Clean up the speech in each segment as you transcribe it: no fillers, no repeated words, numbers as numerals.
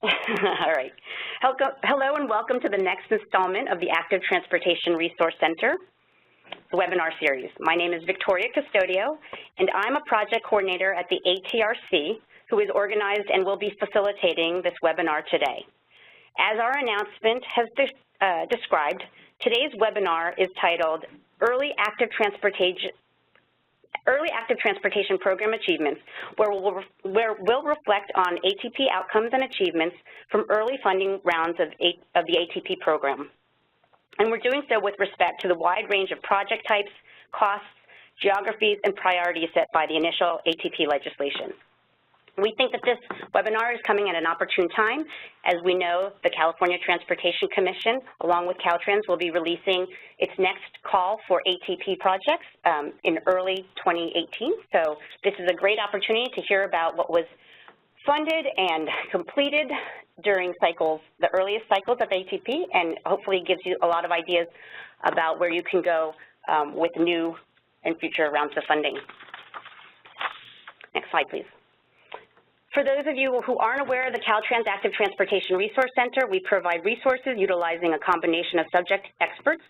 All right. Hello and welcome to the next installment of the Active Transportation Resource Center webinar series. My name is Victoria Custodio, and I'm a project coordinator at the ATRC, who is organized and will be facilitating this webinar today. As our announcement has described, today's webinar is titled Early Active Transportation Program Achievements, where we'll reflect on ATP outcomes and achievements from early funding rounds of the ATP program. And we're doing so with respect to the wide range of project types, costs, geographies, and priorities set by the initial ATP legislation. We think that this webinar is coming at an opportune time. As we know, the California Transportation Commission, along with Caltrans, will be releasing its next call for ATP projects in early 2018. So this is a great opportunity to hear about what was funded and completed during cycles, the earliest cycles of ATP, and hopefully gives you a lot of ideas about where you can go with new and future rounds of funding. Next slide, please. For those of you who aren't aware of the Caltrans Active Transportation Resource Center, we provide resources utilizing a combination of subject experts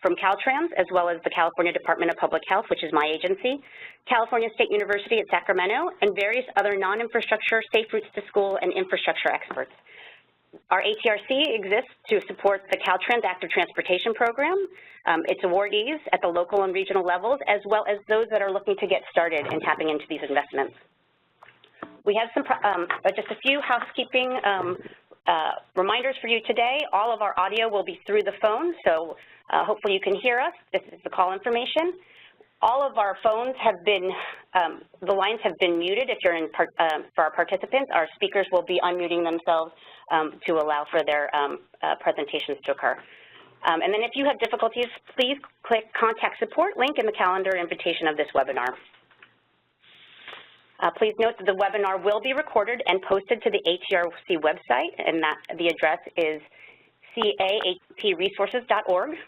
from Caltrans, as well as the California Department of Public Health, which is my agency, California State University at Sacramento, and various other non-infrastructure, safe routes to school, and infrastructure experts. Our ATRC exists to support the Caltrans Active Transportation Program, its awardees at the local and regional levels, as well as those that are looking to get started in tapping into these investments. We have some just a few housekeeping reminders for you today. All of our audio will be through the phone, so hopefully you can hear us. This is the call information. All of our phones have been, the lines have been muted if you're in, for our participants. Our speakers will be unmuting themselves to allow for their presentations to occur. And then if you have difficulties, please click Contact Support link in the calendar invitation of this webinar. Please note that the webinar will be recorded and posted to the ATRC website, and that the address is caatpresources.org.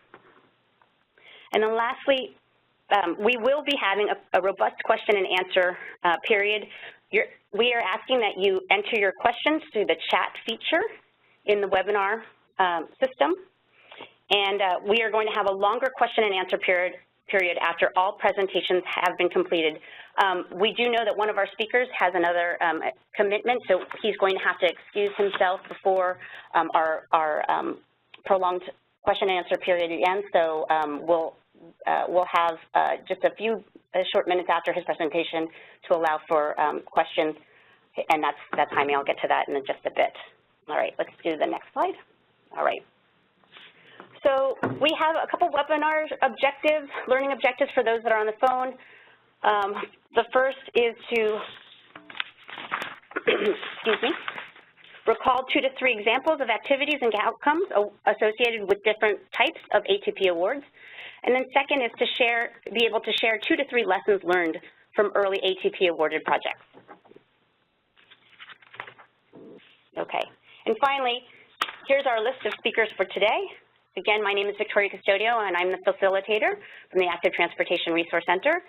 And then lastly, we will be having a robust question and answer period. We are asking that you enter your questions through the chat feature in the webinar system, and we are going to have a longer question and answer period after all presentations have been completed. We do know that one of our speakers has another commitment, so he's going to have to excuse himself before our prolonged question and answer period ends. So we'll have just a few short minutes after his presentation to allow for questions, and that's timing. I'll get to that in just a bit. All right, let's do the next slide. All right. So we have a couple webinar objectives, learning objectives for those that are on the phone. The first is to, excuse me, recall 2 to 3 examples of activities and outcomes associated with different types of ATP awards. And then second is to be able to share 2 to 3 lessons learned from early ATP awarded projects. Okay, and finally, here's our list of speakers for today. Again, my name is Victoria Custodio, and I'm the facilitator from the Active Transportation Resource Center.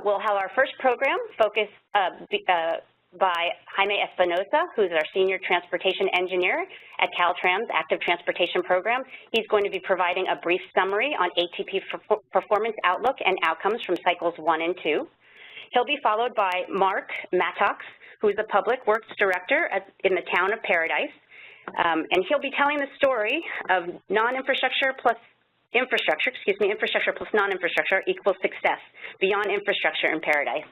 We'll have our first program focused by Jaime Espinosa, who's our Senior Transportation Engineer at Caltrans Active Transportation Program. He's going to be providing a brief summary on ATP performance outlook and outcomes from cycles 1 and 2. He'll be followed by Mark Mattox, who's the Public Works Director in the town of Paradise. And he'll be telling the story of infrastructure plus non-infrastructure equals success beyond infrastructure in Paradise.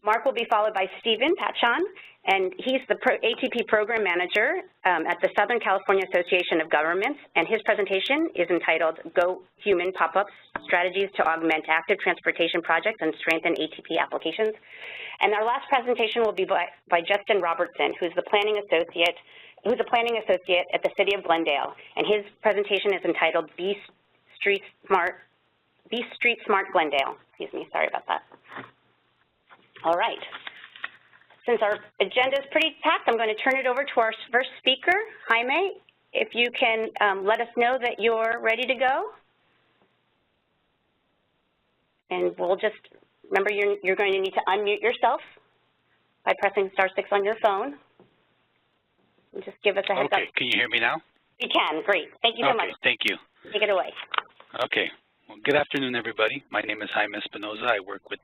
Mark will be followed by Stephen Patchon, and he's the ATP Program Manager at the Southern California Association of Governments, and his presentation is entitled Go Human Pop-Ups, Strategies to Augment Active Transportation Projects and Strengthen ATP Applications. And our last presentation will be by Justin Robertson, who's a planning associate at the City of Glendale, and his presentation is entitled Be Street Smart Glendale. Excuse me, sorry about that. All right. Since our agenda is pretty packed, I'm going to turn it over to our first speaker, Jaime. If you can let us know that you're ready to go. And we'll just, remember you're going to need to unmute yourself by pressing *6 on your phone. Just give us a heads up. Okay, can you hear me now? You can, great. Thank you so much. Okay, thank you. Take it away. Okay, well, good afternoon, everybody. My name is Jaime Espinoza. I work with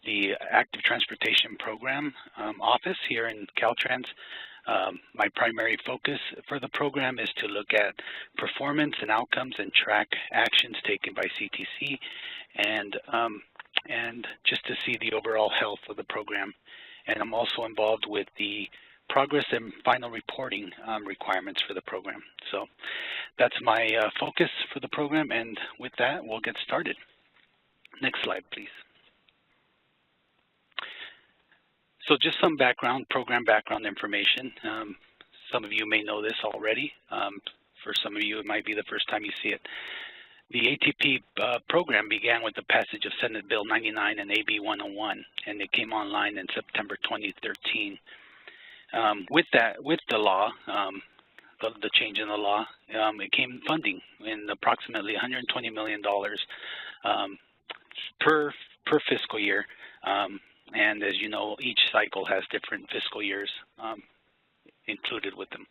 the Active Transportation Program office here in Caltrans. My primary focus for the program is to look at performance and outcomes and track actions taken by CTC and just to see the overall health of the program. And I'm also involved with the progress and final reporting requirements for the program. So that's my focus for the program, and with that, we'll get started. Next slide, please. So just some background, program background information. Some of you may know this already. For some of you, it might be the first time you see it. The ATP program began with the passage of Senate Bill 99 and AB 101, and it came online in September 2013. With the law, the change in the law, it came funding in approximately $120 million per fiscal year. And as you know, each cycle has different fiscal years included with them.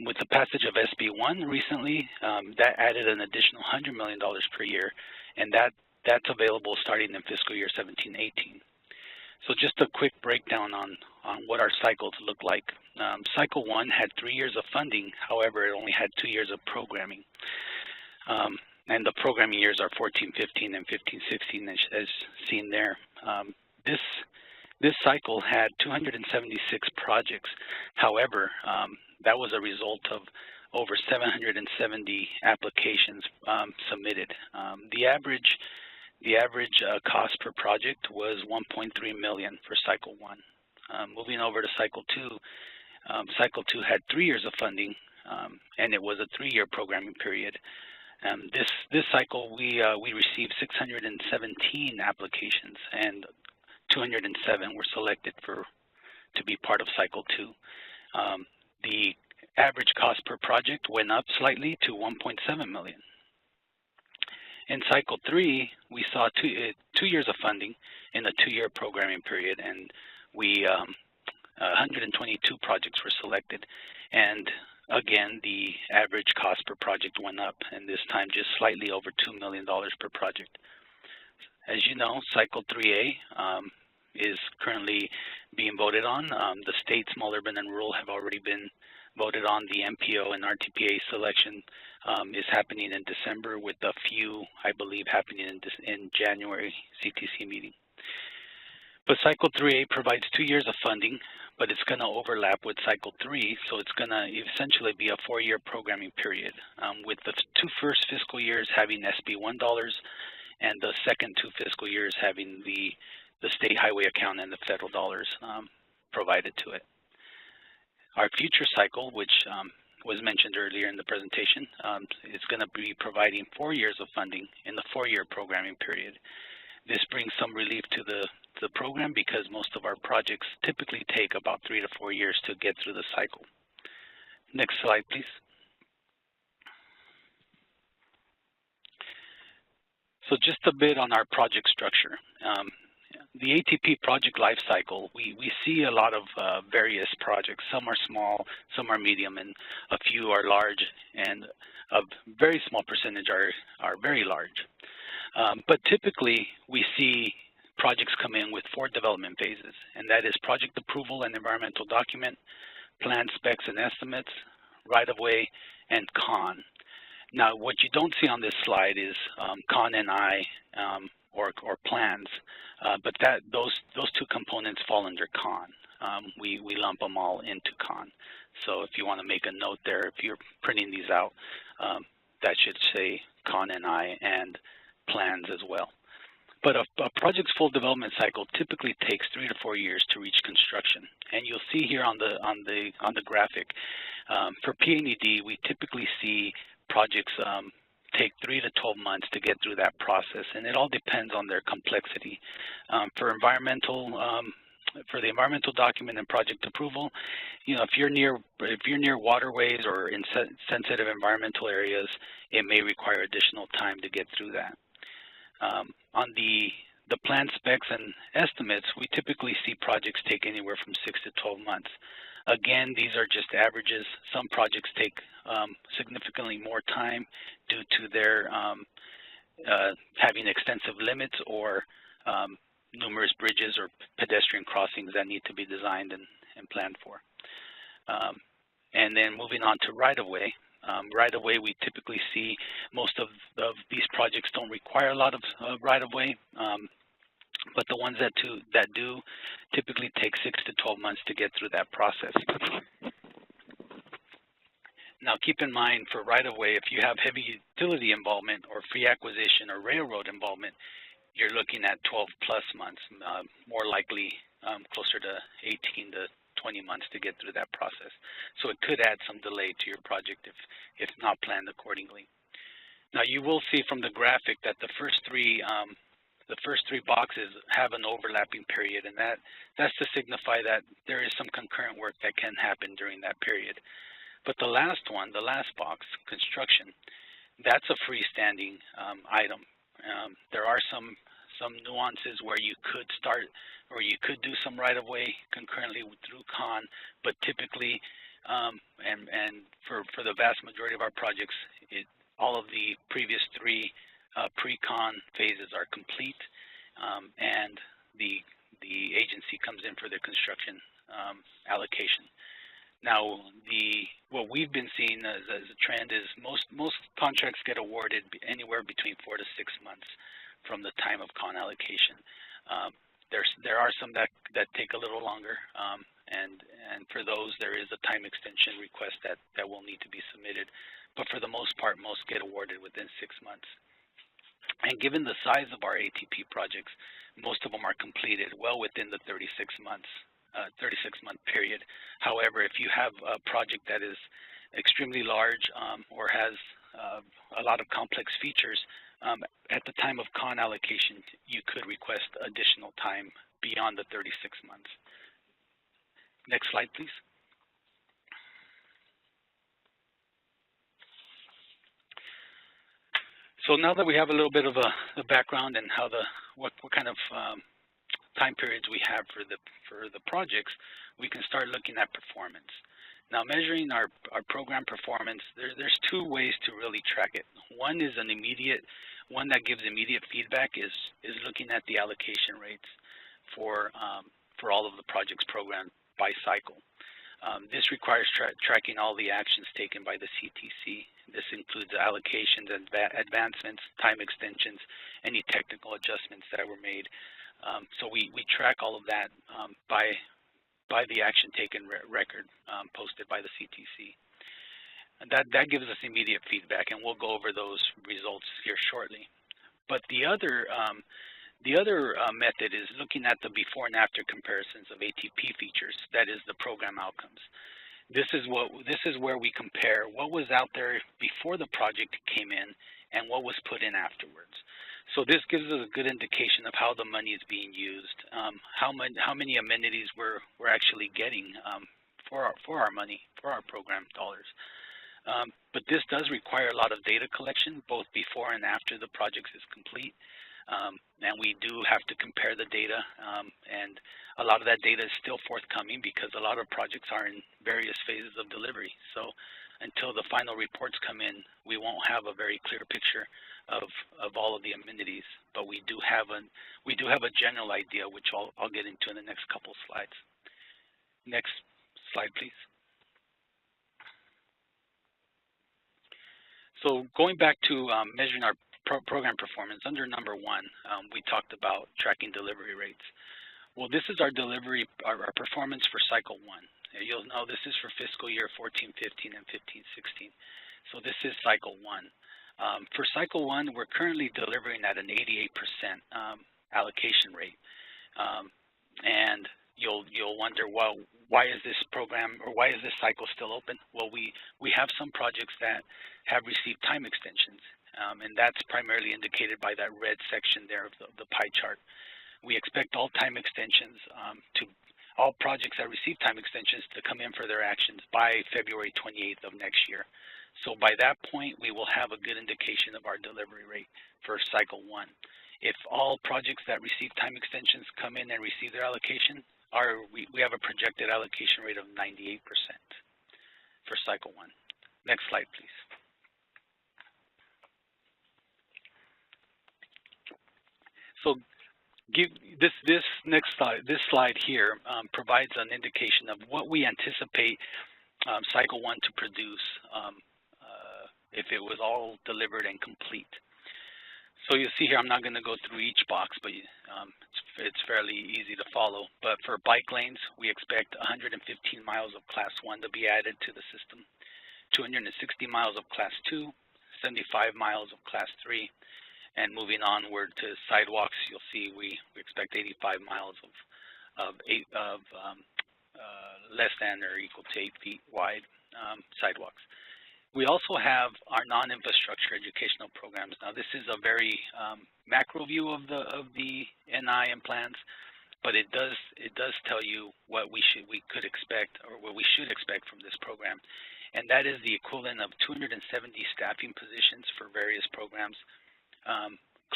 With the passage of SB1 recently, that added an additional $100 million per year, and that's available starting in fiscal year 17-18. So just a quick breakdown on what our cycles look like. Cycle 1 had 3 years of funding, however, it only had 2 years of programming. And the programming years are 14-15 and 15-16 as seen there. This cycle had 276 projects. However, that was a result of over 770 applications submitted. The average cost per project was $1.3 million for Cycle 1. Moving over to Cycle 2, Cycle 2 had 3 years of funding, and it was a 3-year programming period. This cycle, we received 617 applications, and 207 were selected to be part of Cycle 2. The average cost per project went up slightly to $1.7 million. In Cycle 3, we saw 2 years of funding in a 2-year programming period, and 122 projects were selected. And again, the average cost per project went up, and this time just slightly over $2 million per project. As you know, Cycle 3A is currently being voted on. The state, small, urban, and rural have already been voted on. The MPO and RTPA selection is happening in December, with a few, I believe, happening in January CTC meeting. But Cycle 3A provides 2 years of funding, but it's going to overlap with Cycle 3, so it's going to essentially be a 4-year programming period, with the 2 first fiscal years having SB1 dollars, and the second 2 fiscal years having the state highway account and the federal dollars provided to it. Our future cycle, which was mentioned earlier in the presentation, is going to be providing 4 years of funding in the 4-year programming period. This brings some relief to the program because most of our projects typically take about 3 to 4 years to get through the cycle. Next slide, please. So just a bit on our project structure. The ATP project life cycle, we see a lot of various projects. Some are small, some are medium, and a few are large, and a very small percentage are very large. But typically, we see projects come in with 4 development phases, and that is project approval and environmental document, plan specs and estimates, right-of-way, and CON. Now, what you don't see on this slide is CON and I, or plans, but those 2 components fall under CON. We lump them all into CON. So if you want to make a note there, if you're printing these out, that should say CON and I and plans as well. But a project's full development cycle typically takes 3 to 4 years to reach construction. And you'll see here on the graphic, for PNED, we typically see projects take 3 to 12 months to get through that process, and it all depends on their complexity. For the environmental document and project approval, you know, if you're near waterways or in sensitive environmental areas, it may require additional time to get through that. On the plan specs and estimates, we typically see projects take anywhere from 6 to 12 months. Again, these are just averages. Some projects take significantly more time due to their having extensive limits or numerous bridges or pedestrian crossings that need to be designed and planned for. And then moving on to right-of-way. Right-of-way, we typically see most of these projects don't require a lot of right-of-way, but the ones that do typically take 6 to 12 months to get through that process. Now keep in mind for right-of-way, if you have heavy utility involvement or free acquisition or railroad involvement, you're looking at 12 plus months, more likely closer to 18 to 20 months to get through that process. So it could add some delay to your project if not planned accordingly. Now you will see from the graphic that the first three boxes have an overlapping period, and that's to signify that there is some concurrent work that can happen during that period. But the last one, the last box, construction, that's a freestanding item. There are some nuances where you could start or you could do some right-of-way concurrently through con, but typically, and for the vast majority of our projects, all of the previous three pre-con phases are complete, and the agency comes in for the construction allocation. Now, what we've been seeing as a trend is most contracts get awarded anywhere between 4 to 6 months from the time of con allocation. There are some that take a little longer, and for those there is a time extension request that will need to be submitted. But for the most part, most get awarded within 6 months. And given the size of our ATP projects, most of them are completed well within the 36-month period. However, if you have a project that is extremely large or has a lot of complex features, at the time of con allocation, you could request additional time beyond the 36 months. Next slide, please. So now that we have a little bit of a background and how what kind of time periods we have for the projects, we can start looking at performance. Now, measuring our program performance, there's two ways to really track it. One is one that gives immediate feedback is looking at the allocation rates for all of the projects programmed by cycle. This requires tracking all the actions taken by the CTC. This includes allocations, advancements, time extensions, any technical adjustments that were made. So we track all of that by the action taken record posted by the CTC. And that gives us immediate feedback, and we'll go over those results here shortly. But the other method is looking at the before and after comparisons of ATP features, that is the program outcomes. This is where we compare what was out there before the project came in and what was put in afterwards. So this gives us a good indication of how the money is being used, how many amenities we're actually getting for our money, for our program dollars. But this does require a lot of data collection, both before and after the project is complete. And we do have to compare the data, and a lot of that data is still forthcoming because a lot of projects are in various phases of delivery. So until the final reports come in, we won't have a very clear picture of all of the amenities. But we do have a general idea, which I'll get into in the next couple slides. Next slide, please. So going back to measuring our program performance, under number 1, we talked about tracking delivery rates. Well, this is our our performance for cycle 1. You'll know this is for fiscal year 14-15 and 15-16. So this is cycle 1. For cycle 1, we're currently delivering at an 88% allocation rate. And you'll wonder, well, why is this program or why is this cycle still open? Well, we have some projects that have received time extensions, and that's primarily indicated by that red section there of the pie chart. We expect all time extensions all projects that receive time extensions to come in for their actions by February 28th of next year. So by that point, we will have a good indication of our delivery rate for cycle 1. If all projects that receive time extensions come in and receive their allocation, we have a projected allocation rate of 98% for cycle 1. Next slide, please. So this next slide, here provides an indication of what we anticipate cycle 1 to produce if it was all delivered and complete. So you see here, I'm not going to go through each box, but it's fairly easy to follow. But for bike lanes, we expect 115 miles of Class 1 to be added to the system, 260 miles of Class 2, 75 miles of Class 3, and moving onward to sidewalks, you'll see we expect 85 miles of less than or equal to 8 feet wide sidewalks. We also have our non-infrastructure educational programs. Now, this is a very macro view of the NI and plans, but it does tell you what we could expect, or what we should expect from this program, and that is the equivalent of 270 staffing positions for various programs,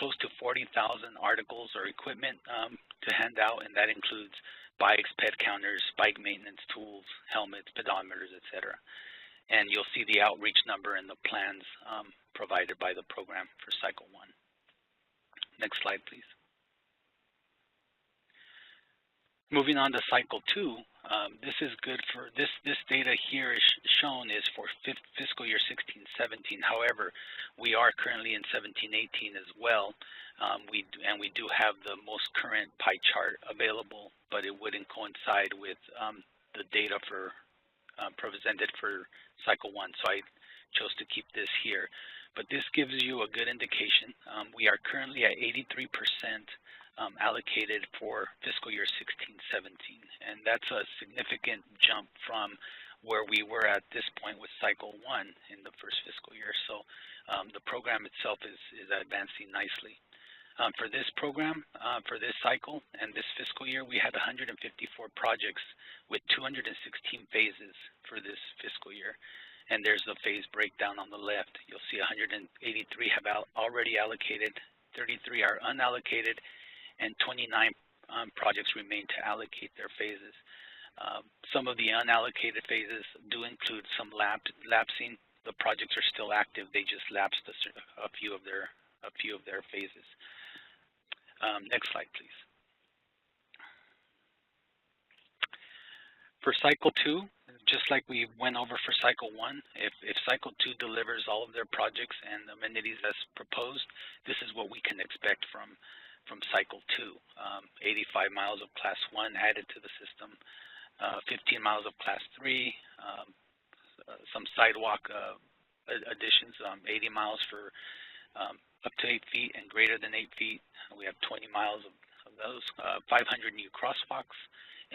close to 40,000 articles or equipment to hand out, and that includes bikes, ped counters, bike maintenance tools, helmets, pedometers, etc. And you'll see the outreach number in the plans provided by the program for cycle 1. Next slide, please. Moving on to cycle 2, this is good for this data here is shown is for fiscal year 16-17. However, we are currently in 17-18 as well. We do have the most current pie chart available, but it wouldn't coincide with the data for presented for cycle 1, so I chose to keep this here. But this gives you a good indication. We are currently at 83% allocated for fiscal year 16-17, and that's a significant jump from where we were at this point with cycle 1 in the first fiscal year. So the program itself is advancing nicely. For this program, for this cycle and this fiscal year, we had 154 projects with 216 phases for this fiscal year. And there's the phase breakdown on the left. You'll see 183 have already allocated, 33 are unallocated, and 29 projects remain to allocate their phases. Some of the unallocated phases do include some lapsing. The projects are still active. They just lapsed a few of their phases. Next slide, please. For cycle 2, just like we went over for cycle 1, if cycle 2 delivers all of their projects and amenities as proposed, this is what we can expect from cycle 2. 85 miles of Class 1 added to the system, 15 miles of Class 3, some sidewalk additions, 80 miles for up to 8 feet and greater than 8 feet. We have 20 miles of those, 500 new crosswalks,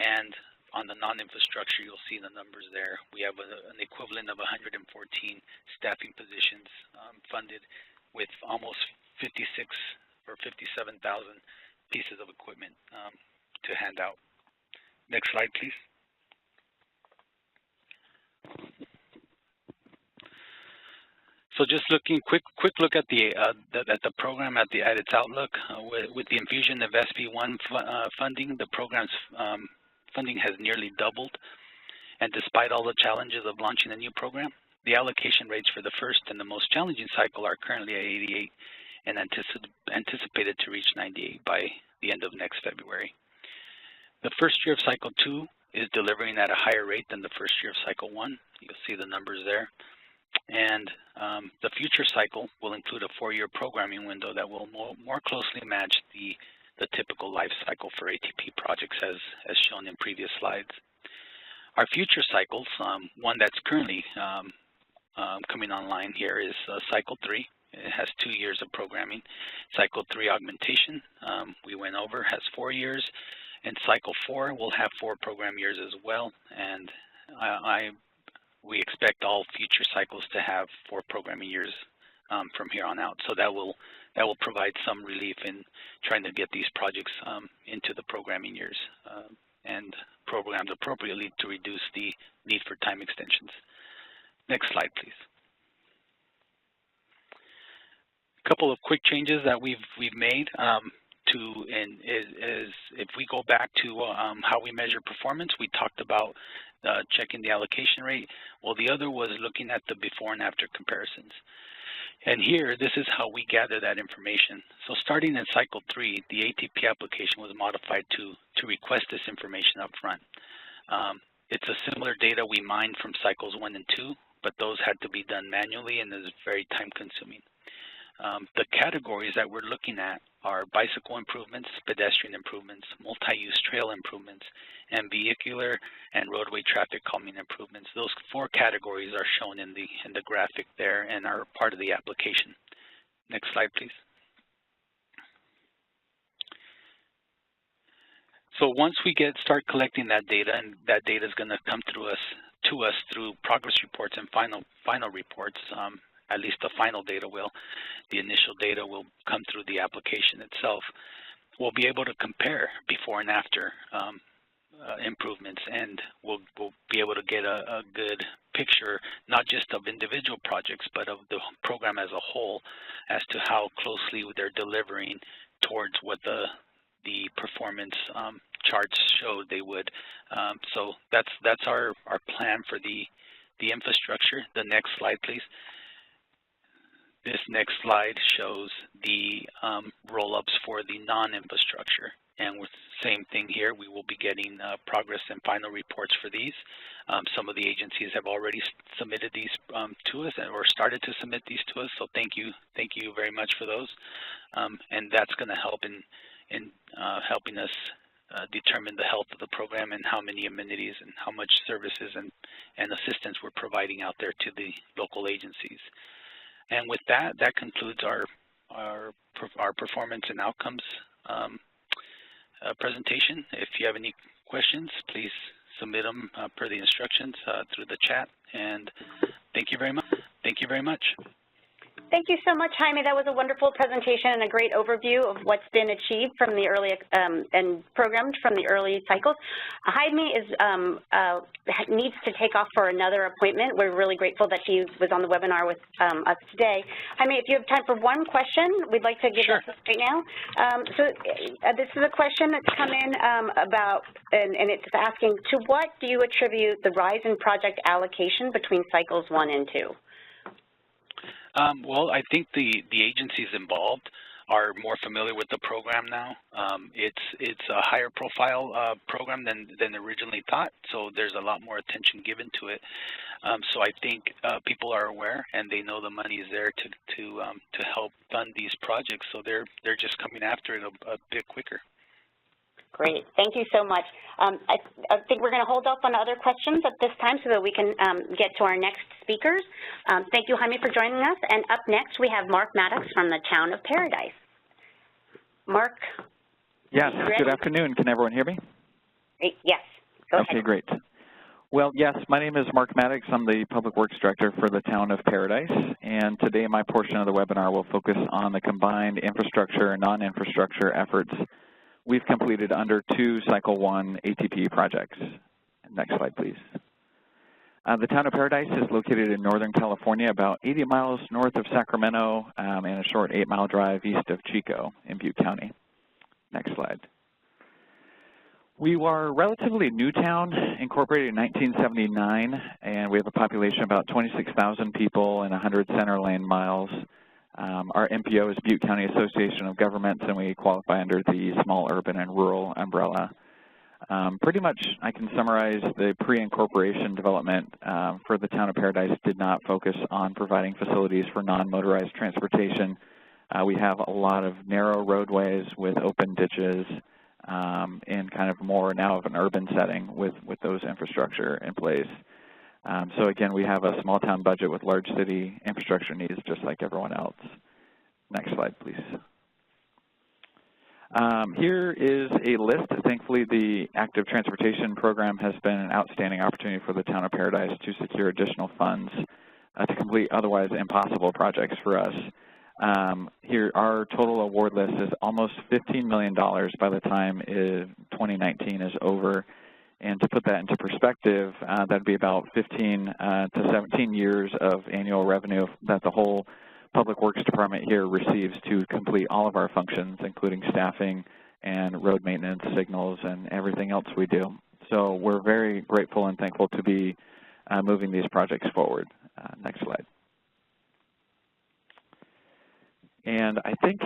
and on the non-infrastructure, you'll see the numbers there. We have an equivalent of 114 staffing positions funded with almost 56 or 57,000 pieces of equipment to hand out. Next slide, please. So just looking quick look at the program at its outlook. With the infusion of SB1 funding, the program's funding has nearly doubled, and despite all the challenges of launching a new program, the allocation rates for the first and the most challenging cycle are currently at 88 and anticipated to reach 98 by the end of next February. The first year of cycle 2 is delivering at a higher rate than the first year of cycle 1. You'll see the numbers there. And the future cycle will include a 4-year programming window that will more closely match the typical life cycle for ATP projects as shown in previous slides. Our future cycles, one that's currently coming online here is cycle 3. It has 2 years of programming. Cycle 3 augmentation, we went over, has 4 years, and cycle 4 will have 4 program years as well. And we expect all future cycles to have 4 programming years from here on out. So that will provide some relief in trying to get these projects into the programming years and programmed appropriately to reduce the need for time extensions. Next slide, please. A couple of quick changes that we've made if we go back to how we measure performance, we talked about checking the allocation rate. Well, the other was looking at the before and after comparisons. And here, this is how we gather that information. So starting in cycle 3, the ATP application was modified to request this information up front. It's a similar data we mined from cycles 1 and 2, but those had to be done manually and is very time consuming. The categories that we're looking at are bicycle improvements, pedestrian improvements, multi-use trail improvements, and vehicular and roadway traffic calming improvements. Those 4 categories are shown in the graphic there and are part of the application. Next slide, please. So once we start collecting that data, and that data is going to come to us through progress reports and final reports, at least the final data will. The initial data will come through the application itself. We'll be able to compare before and after improvements, and we'll be able to get a good picture, not just of individual projects, but of the program as a whole, as to how closely they're delivering towards what the performance charts showed they would. So that's our plan for the infrastructure. The next slide, please. This next slide shows the roll-ups for the non-infrastructure. And with the same thing here, we will be getting progress and final reports for these. Some of the agencies have already submitted these to us or started to submit these to us, so thank you very much for those. And that's going to help in helping us determine the health of the program and how many amenities and how much services and assistance we're providing out there to the local agencies. And with that, that concludes our performance and outcomes presentation. If you have any questions, please submit them per the instructions through the chat. And thank you very much. Thank you very much. Thank you so much, Jaime. That was a wonderful presentation and a great overview of what's been achieved from the early and programmed from the early cycles. Jaime needs to take off for another appointment. We're really grateful that he was on the webinar with us today. Jaime, if you have time for one question, we'd like to give Sure. this right now. This is a question that's come in about, and it's asking, to what do you attribute the rise in project allocation between cycles 1 and 2? Well, I think the agencies involved are more familiar with the program now. It's a higher profile program than originally thought, so there's a lot more attention given to it. So I think people are aware and they know the money is there to help fund these projects, so they're just coming after it a bit quicker. Great. Thank you so much. I think we're going to hold off on other questions at this time so that we can get to our next speakers. Thank you, Jaime, for joining us. And up next, we have Mark Maddox from the town of Paradise. Mark? Yes, good afternoon. Can everyone hear me? Yes, go ahead. Okay, great. Well, yes, my name is Mark Maddox. I'm the Public Works Director for the town of Paradise. And today my portion of the webinar will focus on the combined infrastructure and non-infrastructure efforts we've completed under 2 Cycle 1 ATP projects. Next slide, please. The town of Paradise is located in Northern California, about 80 miles north of Sacramento, and a short 8-mile drive east of Chico in Butte County. Next slide. We are a relatively new town, incorporated in 1979, and we have a population of about 26,000 people and 100 center lane miles. Our MPO is Butte County Association of Governments, and we qualify under the small urban and rural umbrella. Pretty much I can summarize the pre-incorporation development for the town of Paradise did not focus on providing facilities for non-motorized transportation. We have a lot of narrow roadways with open ditches in kind of more now of an urban setting with those infrastructure in place. So again, we have a small town budget with large city infrastructure needs just like everyone else. Next slide, please. Here is a list. Thankfully, the active transportation program has been an outstanding opportunity for the town of Paradise to secure additional funds to complete otherwise impossible projects for us. Here, our total award list is almost $15 million by the time 2019 is over. And to put that into perspective, that'd be about 15 to 17 years of annual revenue that the whole Public Works Department here receives to complete all of our functions, including staffing and road maintenance, signals, and everything else we do. So we're very grateful and thankful to be moving these projects forward. Next slide. And I think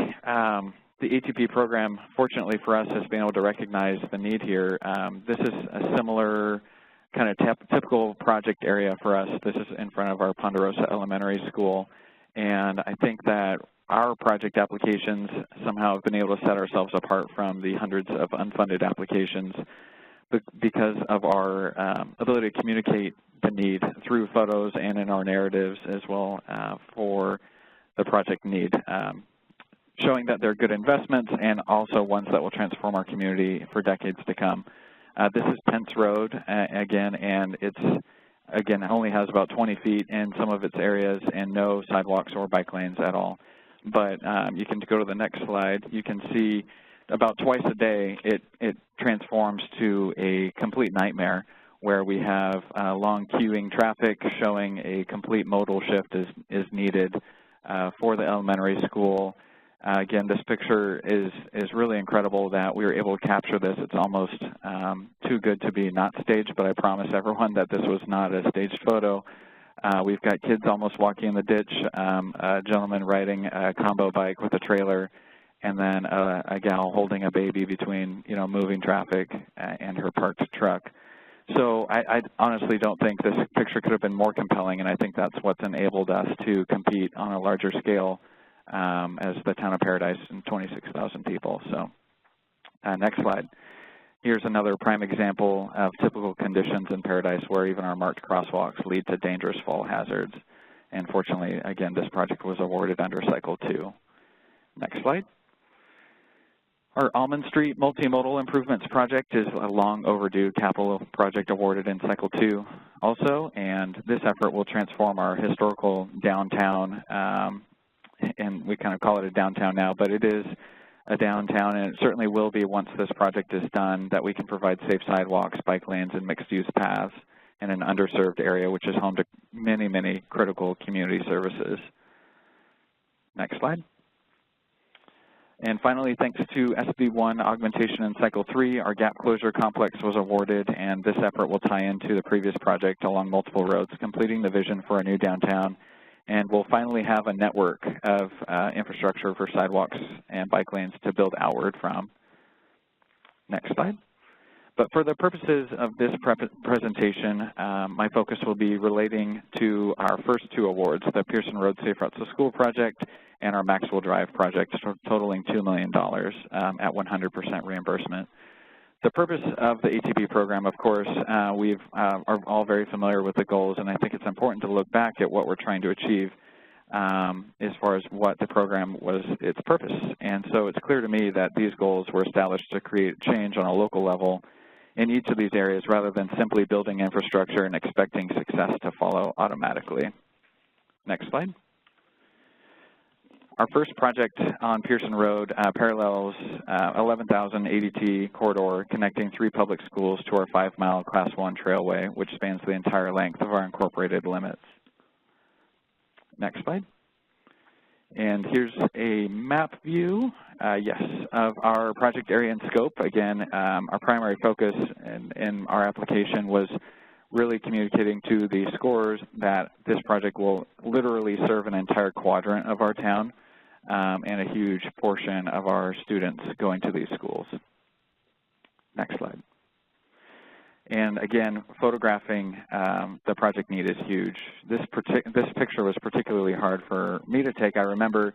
the ATP program, fortunately for us, has been able to recognize the need here. This is a similar kind of typical project area for us. This is in front of our Ponderosa Elementary School. And I think that our project applications somehow have been able to set ourselves apart from the hundreds of unfunded applications because of our ability to communicate the need through photos and in our narratives as well for the project need, showing that they're good investments and also ones that will transform our community for decades to come. This is Pence Road, again, and it's, again, it only has about 20 feet in some of its areas and no sidewalks or bike lanes at all. But you can go to the next slide. You can see about twice a day it transforms to a complete nightmare where we have long queuing traffic showing a complete modal shift is needed for the elementary school. Again, this picture is really incredible that we were able to capture this. It's almost too good to be not staged, but I promise everyone that this was not a staged photo. We've got kids almost walking in the ditch, a gentleman riding a combo bike with a trailer, and then a gal holding a baby between, moving traffic and her parked truck. So I honestly don't think this picture could have been more compelling, and I think that's what's enabled us to compete on a larger scale as the town of Paradise and 26,000 people. So next slide. Here's another prime example of typical conditions in Paradise where even our marked crosswalks lead to dangerous fall hazards. And fortunately, again, this project was awarded under Cycle 2. Next slide. Our Almond Street Multimodal Improvements Project is a long overdue capital project awarded in Cycle 2 also, and this effort will transform our historical downtown, and we kind of call it a downtown now, but it is a downtown, and it certainly will be once this project is done, that we can provide safe sidewalks, bike lanes, and mixed-use paths in an underserved area, which is home to many, many critical community services. Next slide. And finally, thanks to SB1 augmentation in Cycle 3, our gap closure complex was awarded, and this effort will tie into the previous project along multiple roads, completing the vision for a new downtown. And we'll finally have a network of infrastructure for sidewalks and bike lanes to build outward from. Next slide. But for the purposes of this presentation, my focus will be relating to our first two awards, the Pearson Road Safe Routes to School project and our Maxwell Drive project, totaling $2 million at 100% reimbursement. The purpose of the ATP program, of course, we are all very familiar with the goals, and I think it's important to look back at what we're trying to achieve as far as what the program was, its purpose. And so it's clear to me that these goals were established to create change on a local level in each of these areas rather than simply building infrastructure and expecting success to follow automatically. Next slide. Our first project on Pearson Road parallels 11,000 ADT corridor connecting 3 public schools to our 5-mile Class 1 trailway, which spans the entire length of our incorporated limits. Next slide. And here's a map view, yes, of our project area and scope. Again, our primary focus in our application was really communicating to the scorers that this project will literally serve an entire quadrant of our town and a huge portion of our students going to these schools. Next slide. And again, photographing the project need is huge. This picture was particularly hard for me to take. I remember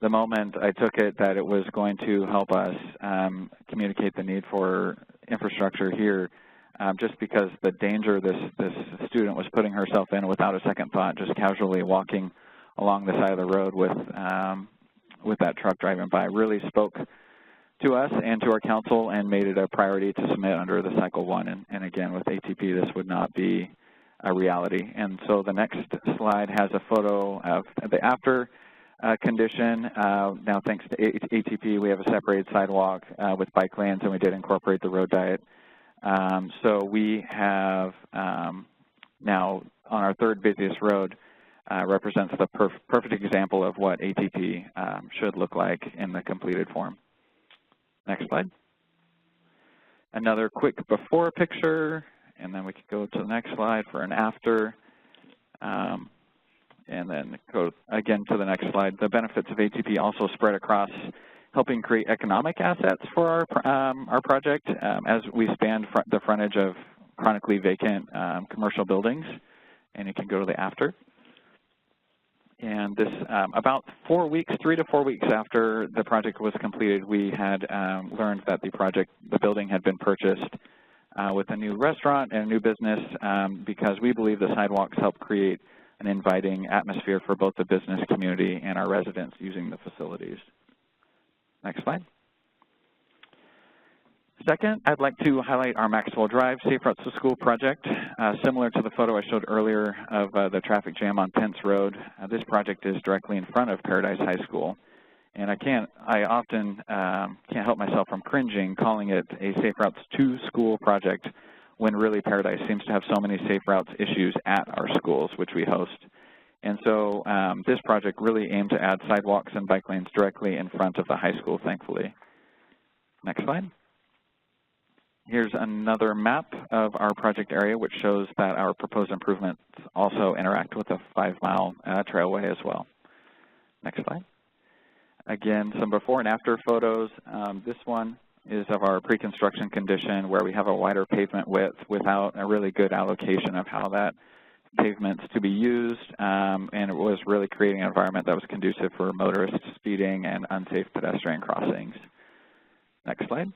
the moment I took it that it was going to help us communicate the need for infrastructure here, just because the danger this student was putting herself in without a second thought, just casually walking along the side of the road with that truck driving by, really spoke to us and to our council and made it a priority to submit under the Cycle 1. And again, with ATP, this would not be a reality. And so the next slide has a photo of the after condition. Now, thanks to ATP, we have a separated sidewalk with bike lanes, and we did incorporate the road diet. So we have now, on our third busiest road, represents the perfect example of what ATP should look like in the completed form. Next slide. Another quick before picture, and then we can go to the next slide for an after, and then go again to the next slide. The benefits of ATP also spread across helping create economic assets for our project as we span the frontage of chronically vacant commercial buildings, and you can go to the after. And this, about 4 weeks, 3 to 4 weeks after the project was completed, we had learned that the building had been purchased with a new restaurant and a new business because we believe the sidewalks help create an inviting atmosphere for both the business community and our residents using the facilities. Next slide. Second, I'd like to highlight our Maxwell Drive Safe Routes to School project. Similar to the photo I showed earlier of the traffic jam on Pence Road, this project is directly in front of Paradise High School. And I often can't help myself from cringing calling it a Safe Routes to School project when really Paradise seems to have so many safe routes issues at our schools, which we host. And so this project really aimed to add sidewalks and bike lanes directly in front of the high school, thankfully. Next slide. Here's another map of our project area, which shows that our proposed improvements also interact with a 5-mile trailway as well. Next slide. Again, some before and after photos. This one is of our pre-construction condition where we have a wider pavement width without a really good allocation of how that pavement's to be used, and it was really creating an environment that was conducive for motorists speeding and unsafe pedestrian crossings. Next slide.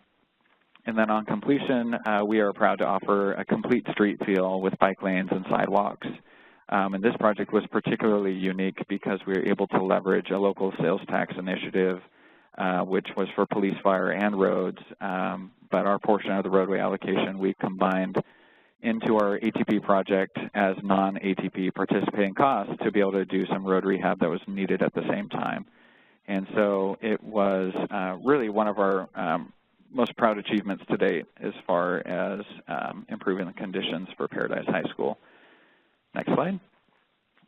And then on completion, we are proud to offer a complete street feel with bike lanes and sidewalks. And this project was particularly unique because we were able to leverage a local sales tax initiative, which was for police, fire, and roads. But our portion of the roadway allocation we combined into our ATP project as non-ATP participating costs to be able to do some road rehab that was needed at the same time. And so it was really one of our most proud achievements to date as far as improving the conditions for Paradise High School. Next slide.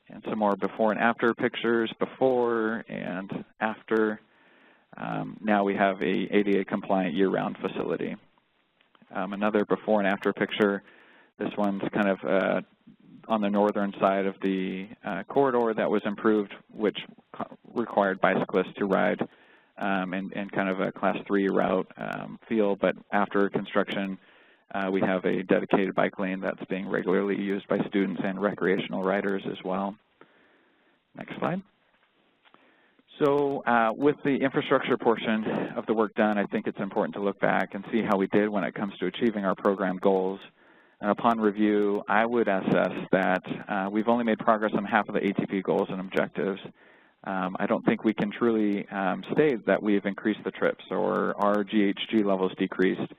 And some more before and after pictures, before and after. Now we have a ADA compliant year-round facility. Another before and after picture. This one's kind of on the northern side of the corridor that was improved, which required bicyclists to ride and kind of a Class 3 route feel, but after construction, we have a dedicated bike lane that's being regularly used by students and recreational riders as well. Next slide. So with the infrastructure portion of the work done, I think it's important to look back and see how we did when it comes to achieving our program goals. And upon review, I would assess that we've only made progress on half of the ATP goals and objectives. I don't think we can truly state that we've increased the trips or our GHG levels decreased.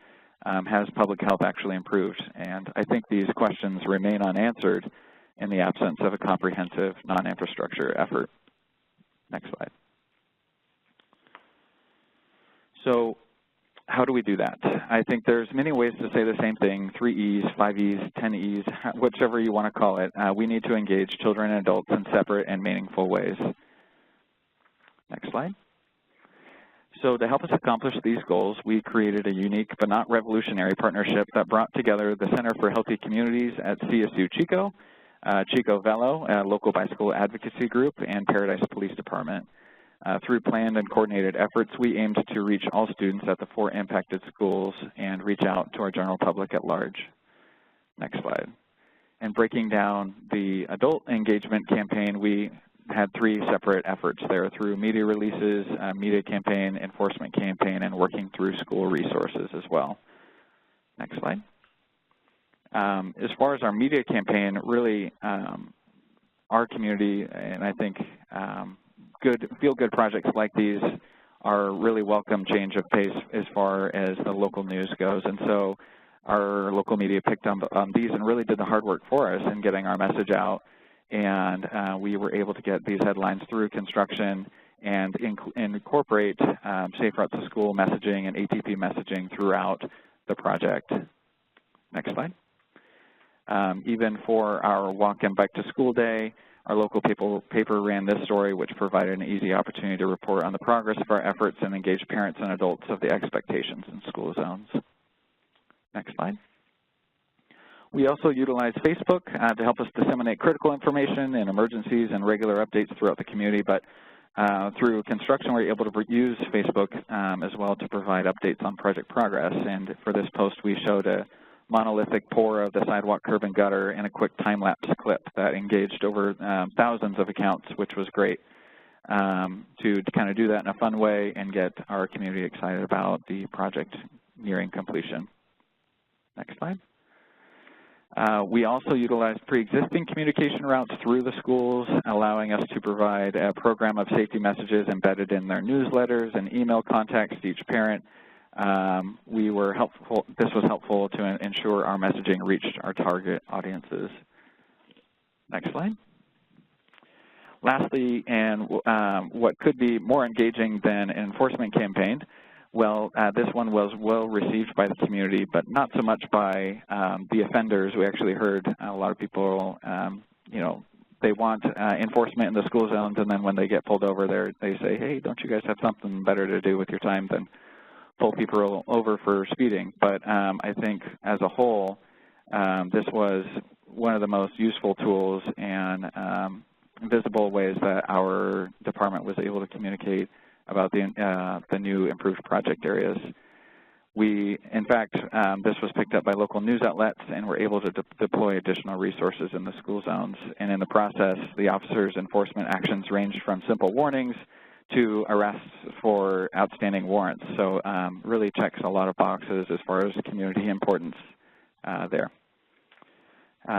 Has public health actually improved? And I think these questions remain unanswered in the absence of a comprehensive non-infrastructure effort. Next slide. So how do we do that? I think there's many ways to say the same thing, 3 E's, 5 E's, 10 E's, whichever you want to call it. We need to engage children and adults in separate and meaningful ways. Next slide. So to help us accomplish these goals, we created a unique but not revolutionary partnership that brought together the Center for Healthy Communities at CSU Chico, Chico Velo, a local bicycle advocacy group, and Paradise Police Department. Through planned and coordinated efforts, we aimed to reach all students at the 4 impacted schools and reach out to our general public at large. Next slide. And breaking down the adult engagement campaign, we had 3 separate efforts there through media releases, media campaign, enforcement campaign, and working through school resources as well. Next slide. As far as our media campaign, really our community, and I think feel-good projects like these are really welcome change of pace as far as the local news goes. And so our local media picked up on these and really did the hard work for us in getting our message out. And we were able to get these headlines through construction and incorporate Safe Routes to School messaging and ATP messaging throughout the project. Next slide. Even for our Walk and Bike to School Day, Our local paper ran this story, which provided an easy opportunity to report on the progress of our efforts and engage parents and adults of the expectations in school zones. Next slide. We also utilize Facebook to help us disseminate critical information in emergencies and regular updates throughout the community, but through construction, we're able to use Facebook as well to provide updates on project progress. And for this post, we showed a monolithic pour of the sidewalk, curb, and gutter in a quick time-lapse clip that engaged over thousands of accounts, which was great to kind of do that in a fun way and get our community excited about the project nearing completion. Next slide. We also utilized pre-existing communication routes through the schools, allowing us to provide a program of safety messages embedded in their newsletters and email contacts to each parent. This was helpful to ensure our messaging reached our target audiences. Next slide. Lastly, and what could be more engaging than an enforcement campaign, well, this one was well received by the community, but not so much by the offenders. We actually heard a lot of people, you know, they want enforcement in the school zones, and then when they get pulled over there, they say, hey, don't you guys have something better to do with your time than pull people over for speeding? But I think as a whole, this was one of the most useful tools and visible ways that our department was able to communicate about the new improved project areas. In fact, this was picked up by local news outlets, and we're able to deploy additional resources in the school zones. And in the process, the officers' enforcement actions ranged from simple warnings to arrests for outstanding warrants. So really checks a lot of boxes as far as community importance there.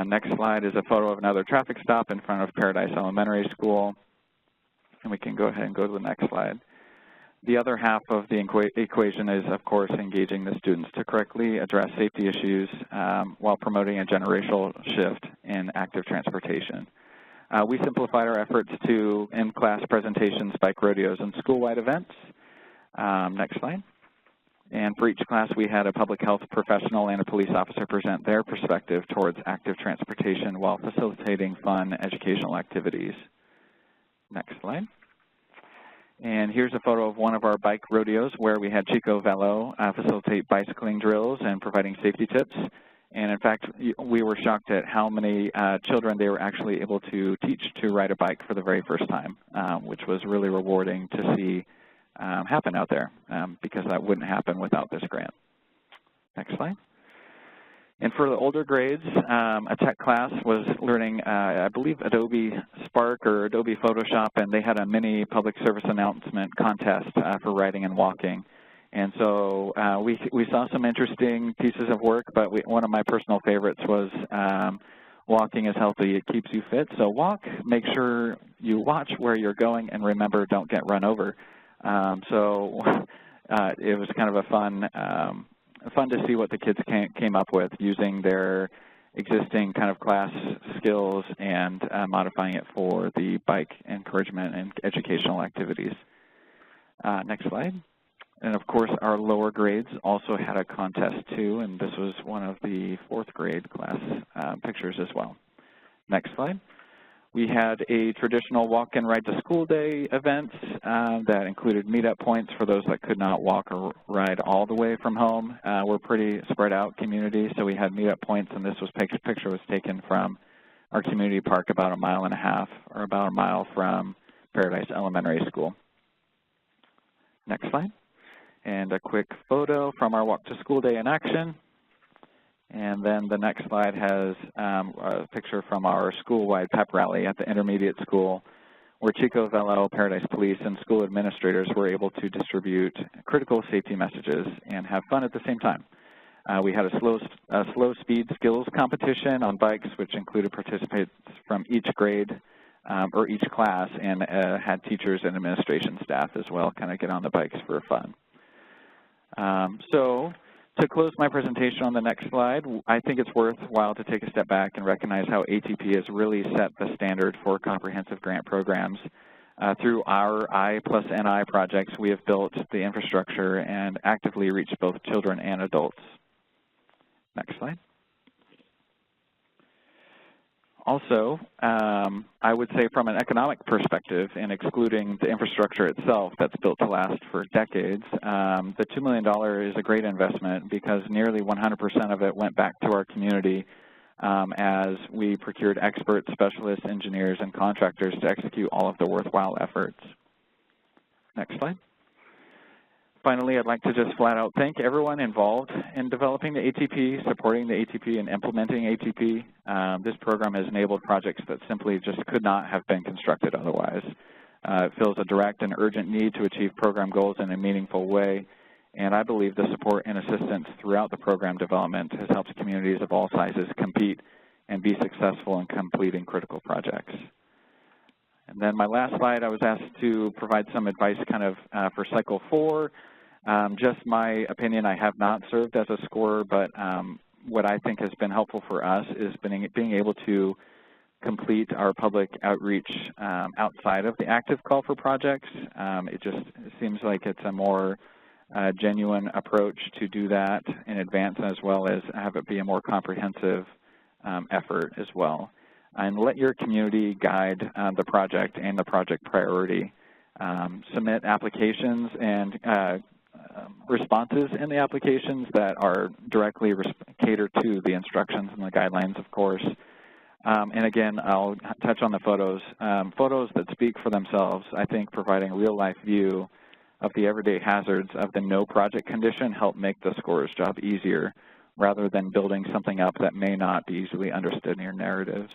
Next slide is a photo of another traffic stop in front of Paradise Elementary School. And we can go ahead and go to the next slide. The other half of the equation is, of course, engaging the students to correctly address safety issues while promoting a generational shift in active transportation. We simplified our efforts to in-class presentations, bike rodeos, and school-wide events. Next slide. And for each class, we had a public health professional and a police officer present their perspective towards active transportation while facilitating fun educational activities. Next slide. And here's a photo of one of our bike rodeos where we had Chico Velo facilitate bicycling drills and providing safety tips. And in fact, we were shocked at how many children they were actually able to teach to ride a bike for the very first time, which was really rewarding to see happen out there because that wouldn't happen without this grant. Next slide. And for the older grades, a tech class was learning, I believe, Adobe Spark or Adobe Photoshop, and they had a mini public service announcement contest for writing and walking. And so we saw some interesting pieces of work, but one of my personal favorites was walking is healthy, it keeps you fit. So walk, make sure you watch where you're going, and remember, don't get run over. It was kind of a fun to see what the kids came up with using their existing kind of class skills and modifying it for the bike encouragement and educational activities. Next slide. And of course, our lower grades also had a contest too, and this was one of the 4th grade class pictures as well. Next slide. We had a traditional walk and ride to school day event that included meetup points for those that could not walk or ride all the way from home. We're a pretty spread out community, so we had meetup points, and this picture was taken from our community park about 1.5 miles or about 1 mile from Paradise Elementary School. Next slide. And a quick photo from our walk to school day in action. And then the next slide has a picture from our school-wide pep rally at the intermediate school where Chico Velo, Paradise Police, and school administrators were able to distribute critical safety messages and have fun at the same time. We had a slow speed skills competition on bikes, which included participants from each grade or each class, and had teachers and administration staff as well kind of get on the bikes for fun. So to close my presentation on the next slide, I think it's worthwhile to take a step back and recognize how ATP has really set the standard for comprehensive grant programs. Through our I+NI projects, we have built the infrastructure and actively reached both children and adults. Next slide. Also, I would say from an economic perspective, and excluding the infrastructure itself that's built to last for decades, the $2 million is a great investment because nearly 100% of it went back to our community as we procured experts, specialists, engineers, and contractors to execute all of the worthwhile efforts. Next slide. Finally, I'd like to just flat out thank everyone involved in developing the ATP, supporting the ATP, and implementing ATP. This program has enabled projects that simply just could not have been constructed otherwise. It fills a direct and urgent need to achieve program goals in a meaningful way, and I believe the support and assistance throughout the program development has helped communities of all sizes compete and be successful in completing critical projects. And then my last slide, I was asked to provide some advice kind of for Cycle 4. Just my opinion, I have not served as a scorer, but what I think has been helpful for us is being able to complete our public outreach outside of the active call for projects. It seems like it's a more genuine approach to do that in advance, as well as have it be a more comprehensive effort as well. And let your community guide the project and the project priority. Submit applications and responses in the applications that are directly catered to the instructions and the guidelines, of course. And again, I'll touch on the photos. Photos that speak for themselves, I think providing a real-life view of the everyday hazards of the no project condition help make the scorer's job easier, rather than building something up that may not be easily understood in your narratives.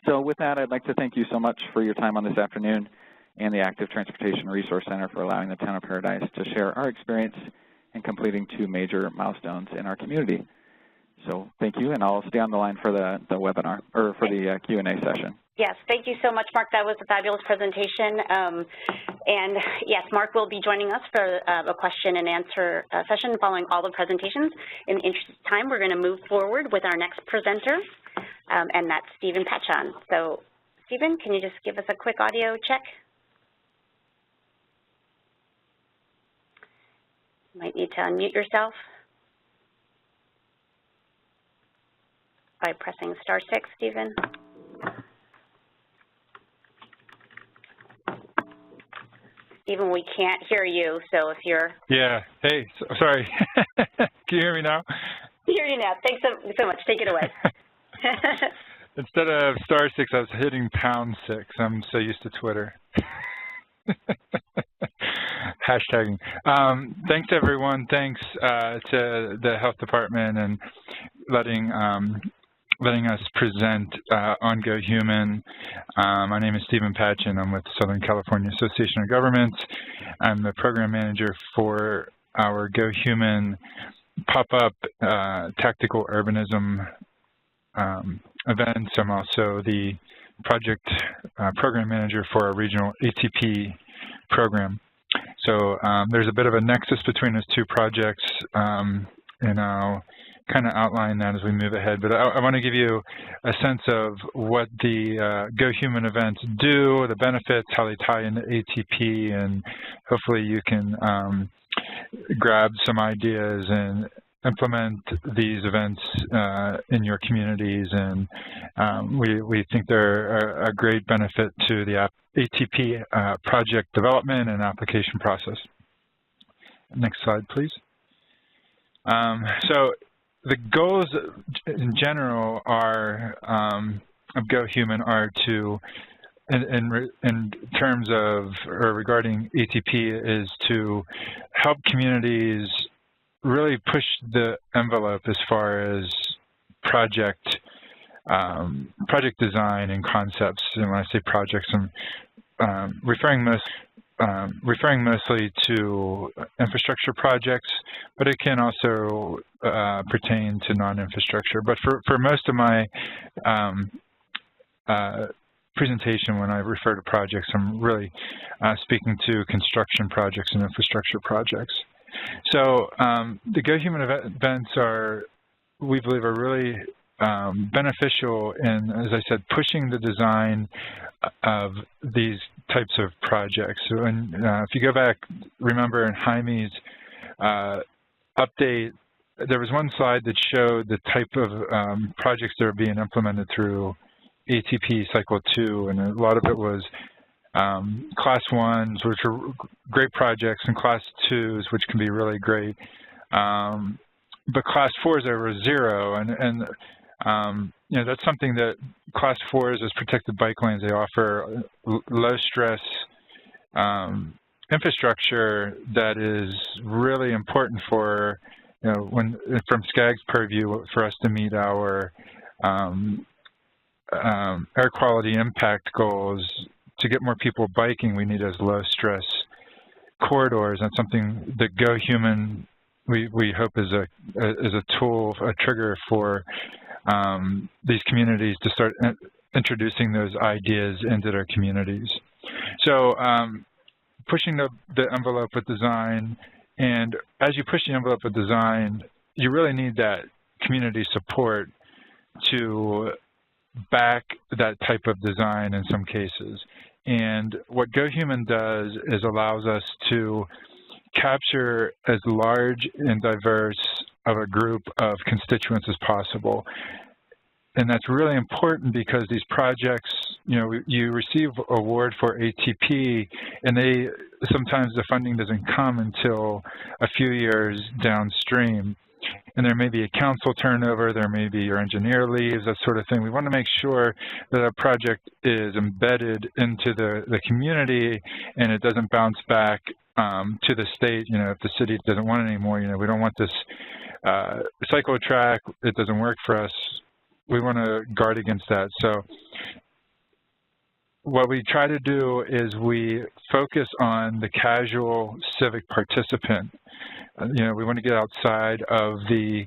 So with that, I'd like to thank you so much for your time on this afternoon, and the Active Transportation Resource Center for allowing the Town of Paradise to share our experience in completing 2 major milestones in our community. So thank you, and I'll stay on the line for the webinar, or for the Q&A session. Yes, thank you so much, Mark. That was a fabulous presentation. And yes, Mark will be joining us for a question and answer session following all the presentations. In the interest of time, we're going to move forward with our next presenter, and that's Stephen Patchon. So Stephen, can you just give us a quick audio check? You might need to unmute yourself by pressing *6, Stephen. Stephen, we can't hear you, so if you're... Yeah, hey, sorry. Can you hear me now? I hear you now. Thanks so much. Take it away. Instead of *6, I was hitting #6. I'm so used to Twitter. Hashtagging. Thanks, everyone. Thanks to the Health Department and letting us present on Go Human. My name is Stephen Patchon. I'm with Southern California Association of Governments. I'm the program manager for our Go Human pop-up tactical urbanism events. I'm also the project program manager for our regional ATP program. So there's a bit of a nexus between those 2 projects, and I'll kind of outline that as we move ahead. But I want to give you a sense of what the Go Human events do, the benefits, how they tie into ATP, and hopefully you can grab some ideas and implement these events in your communities. And we think they're a great benefit to the ATP project development and application process. Next slide, please. So the goals in general are of Go Human are to, in terms of or regarding ATP, is to help communities really push the envelope as far as project design and concepts. And when I say projects, I'm referring mostly to infrastructure projects, but it can also pertain to non-infrastructure. But for most of my presentation, when I refer to projects, I'm really speaking to construction projects and infrastructure projects. So the Go Human events are, we believe, are really beneficial in, as I said, pushing the design of these types of projects. So if you go back, remember in Jaime's update, there was one slide that showed the type of projects that are being implemented through ATP Cycle 2, and a lot of it was Class 1s, which are great projects, and Class 2s, which can be really great. But Class 4s are 0, and you know, that's something that Class 4s as protected bike lanes. They offer low stress infrastructure that is really important for, you know, when from SCAG's purview for us to meet our air quality impact goals. To get more people biking, we need those low stress corridors, and something that Go Human we hope is a tool, a trigger for these communities to start introducing those ideas into their communities. So pushing the envelope with design, and as you push the envelope with design, you really need that community support to back that type of design in some cases. And what Go Human does is allows us to capture as large and diverse of a group of constituents as possible. And that's really important because these projects, you know, you receive award for ATP, and sometimes the funding doesn't come until a few years downstream. And there may be a council turnover, there may be your engineer leaves, that sort of thing. We want to make sure that a project is embedded into the community and it doesn't bounce back to the state. You know, if the city doesn't want it anymore, you know, we don't want this cycle track, it doesn't work for us. We want to guard against that. So what we try to do is we focus on the casual civic participant. You know, we want to get outside of the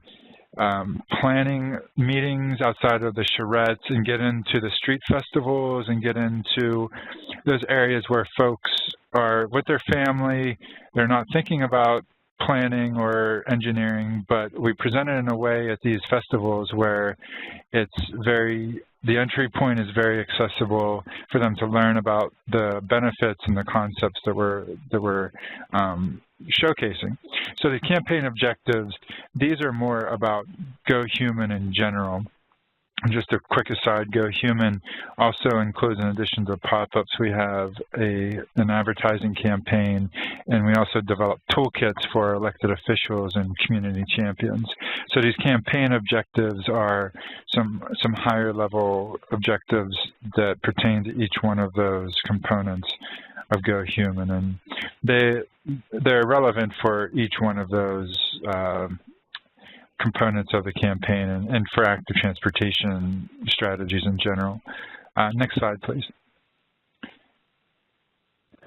planning meetings, outside of the charrettes, and get into the street festivals and get into those areas where folks are with their family. They're not thinking about planning or engineering, but we present it in a way at these festivals where the entry point is very accessible for them to learn about the benefits and the concepts that we're showcasing. So the campaign objectives, these are more about Go Human in general. And just a quick aside, Go Human also includes, in addition to pop-ups, we have an advertising campaign, and we also develop toolkits for elected officials and community champions. So these campaign objectives are some higher level objectives that pertain to each one of those components of Go Human, and they're relevant for each one of those components of the campaign and for active transportation strategies in general. Next slide, please.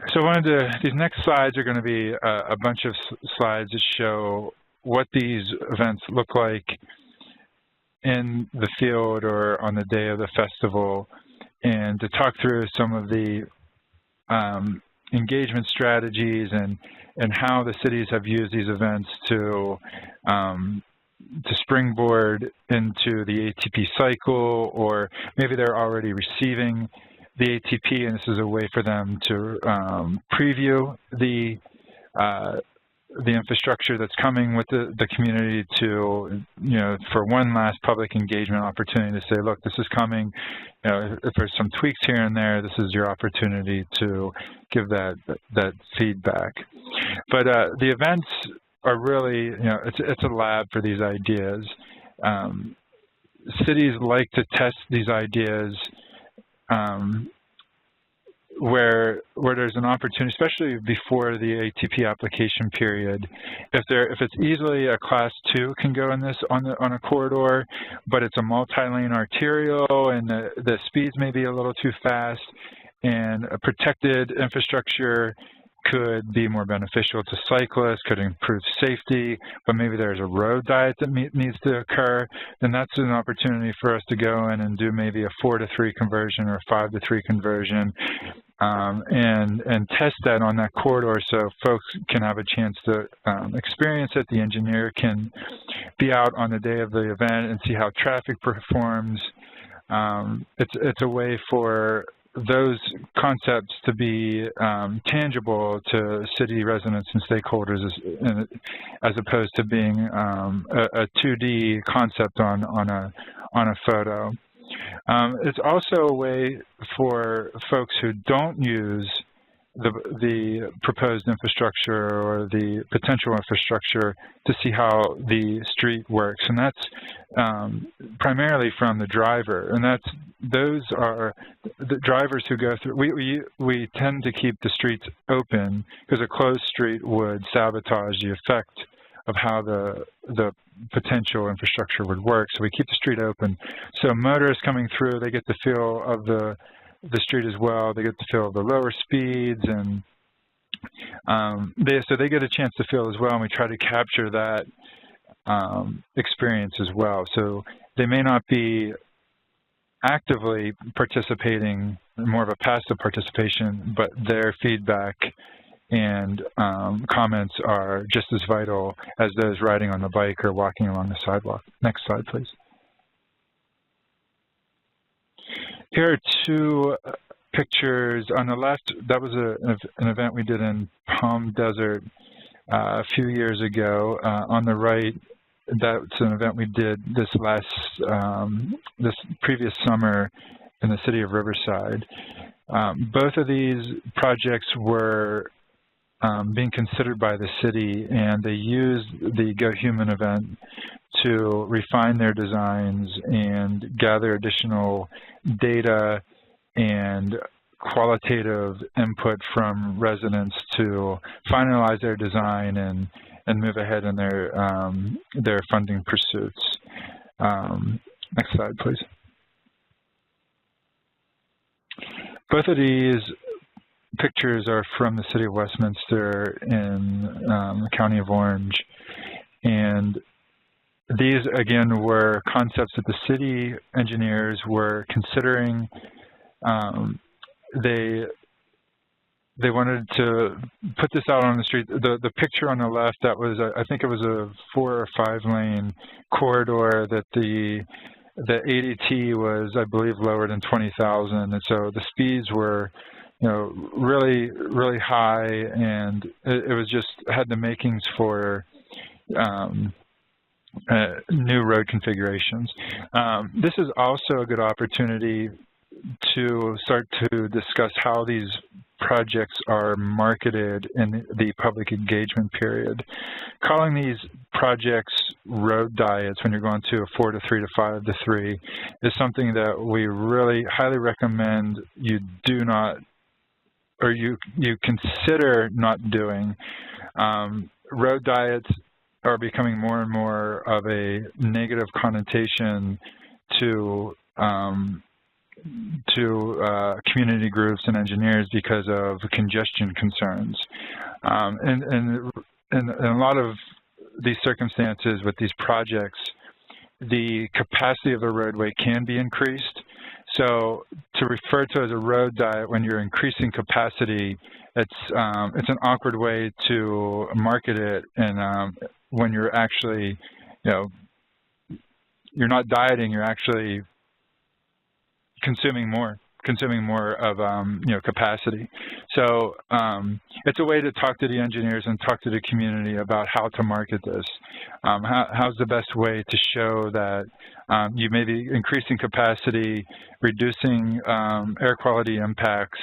So these next slides are going to be a bunch of slides that show what these events look like in the field or on the day of the festival, and to talk through some of the engagement strategies and how the cities have used these events to springboard into the ATP cycle, or maybe they're already receiving the ATP, and this is a way for them to preview the infrastructure that's coming with the community to, you know, for one last public engagement opportunity to say, look, this is coming. You know, if there's some tweaks here and there, this is your opportunity to give that feedback. But the events are really, you know, it's a lab for these ideas. Cities like to test these ideas where there's an opportunity, especially before the ATP application period. If it's easily a Class 2 can go in this on a corridor, but it's a multi-lane arterial and the speeds may be a little too fast, and a protected infrastructure could be more beneficial to cyclists, could improve safety, but maybe there's a road diet that needs to occur, then that's an opportunity for us to go in and do maybe a 4-to-3 conversion or a 5-to-3 conversion, and test that on that corridor so folks can have a chance to experience it. The engineer can be out on the day of the event and see how traffic performs. It's a way for those concepts to be tangible to city residents and stakeholders, as opposed to being a 2D concept on a photo. It's also a way for folks who don't use the proposed infrastructure or the potential infrastructure to see how the street works, and that's primarily from the driver. And those are the drivers who go through. We tend to keep the streets open because a closed street would sabotage the effect of how the potential infrastructure would work. So we keep the street open. So motorists coming through, they get the feel of the street as well. They get the feel of the lower speeds, and so they get a chance to feel as well, and we try to capture that experience as well. So they may not be actively participating, more of a passive participation, but their feedback and comments are just as vital as those riding on the bike or walking along the sidewalk. Next slide, please. Here are two pictures. On the left, that was an event we did in Palm Desert a few years ago. On the right, that's an event we did this previous summer in the city of Riverside. Both of these projects were being considered by the city, and they used the Go Human event to refine their designs and gather additional data and qualitative input from residents to finalize their design and move ahead in their funding pursuits. Next slide, please. Both of these pictures are from the city of Westminster in the county of Orange, and these again were concepts that the city engineers were considering. They wanted to put this out on the street. The picture on the left, that was I think it was a 4 or 5 lane corridor that the ADT was, I believe, lower than 20,000, and so the speeds were, really, really high, and it was just had the makings for new road configurations. This is also a good opportunity to start to discuss how these projects are marketed in the public engagement period. Calling these projects road diets when you're going to a 4 to 3 to 5 to 3 is something that we really highly recommend you do not, or you consider not doing. Road diets are becoming more and more of a negative connotation to community groups and engineers because of congestion concerns. And in a lot of these circumstances with these projects, the capacity of the roadway can be increased. So to refer to it as a road diet when you're increasing capacity, it's an awkward way to market it, and when you're actually, you're not dieting, you're actually consuming more of capacity. So it's a way to talk to the engineers and talk to the community about how to market this. How's the best way to show that you may be increasing capacity, reducing air quality impacts,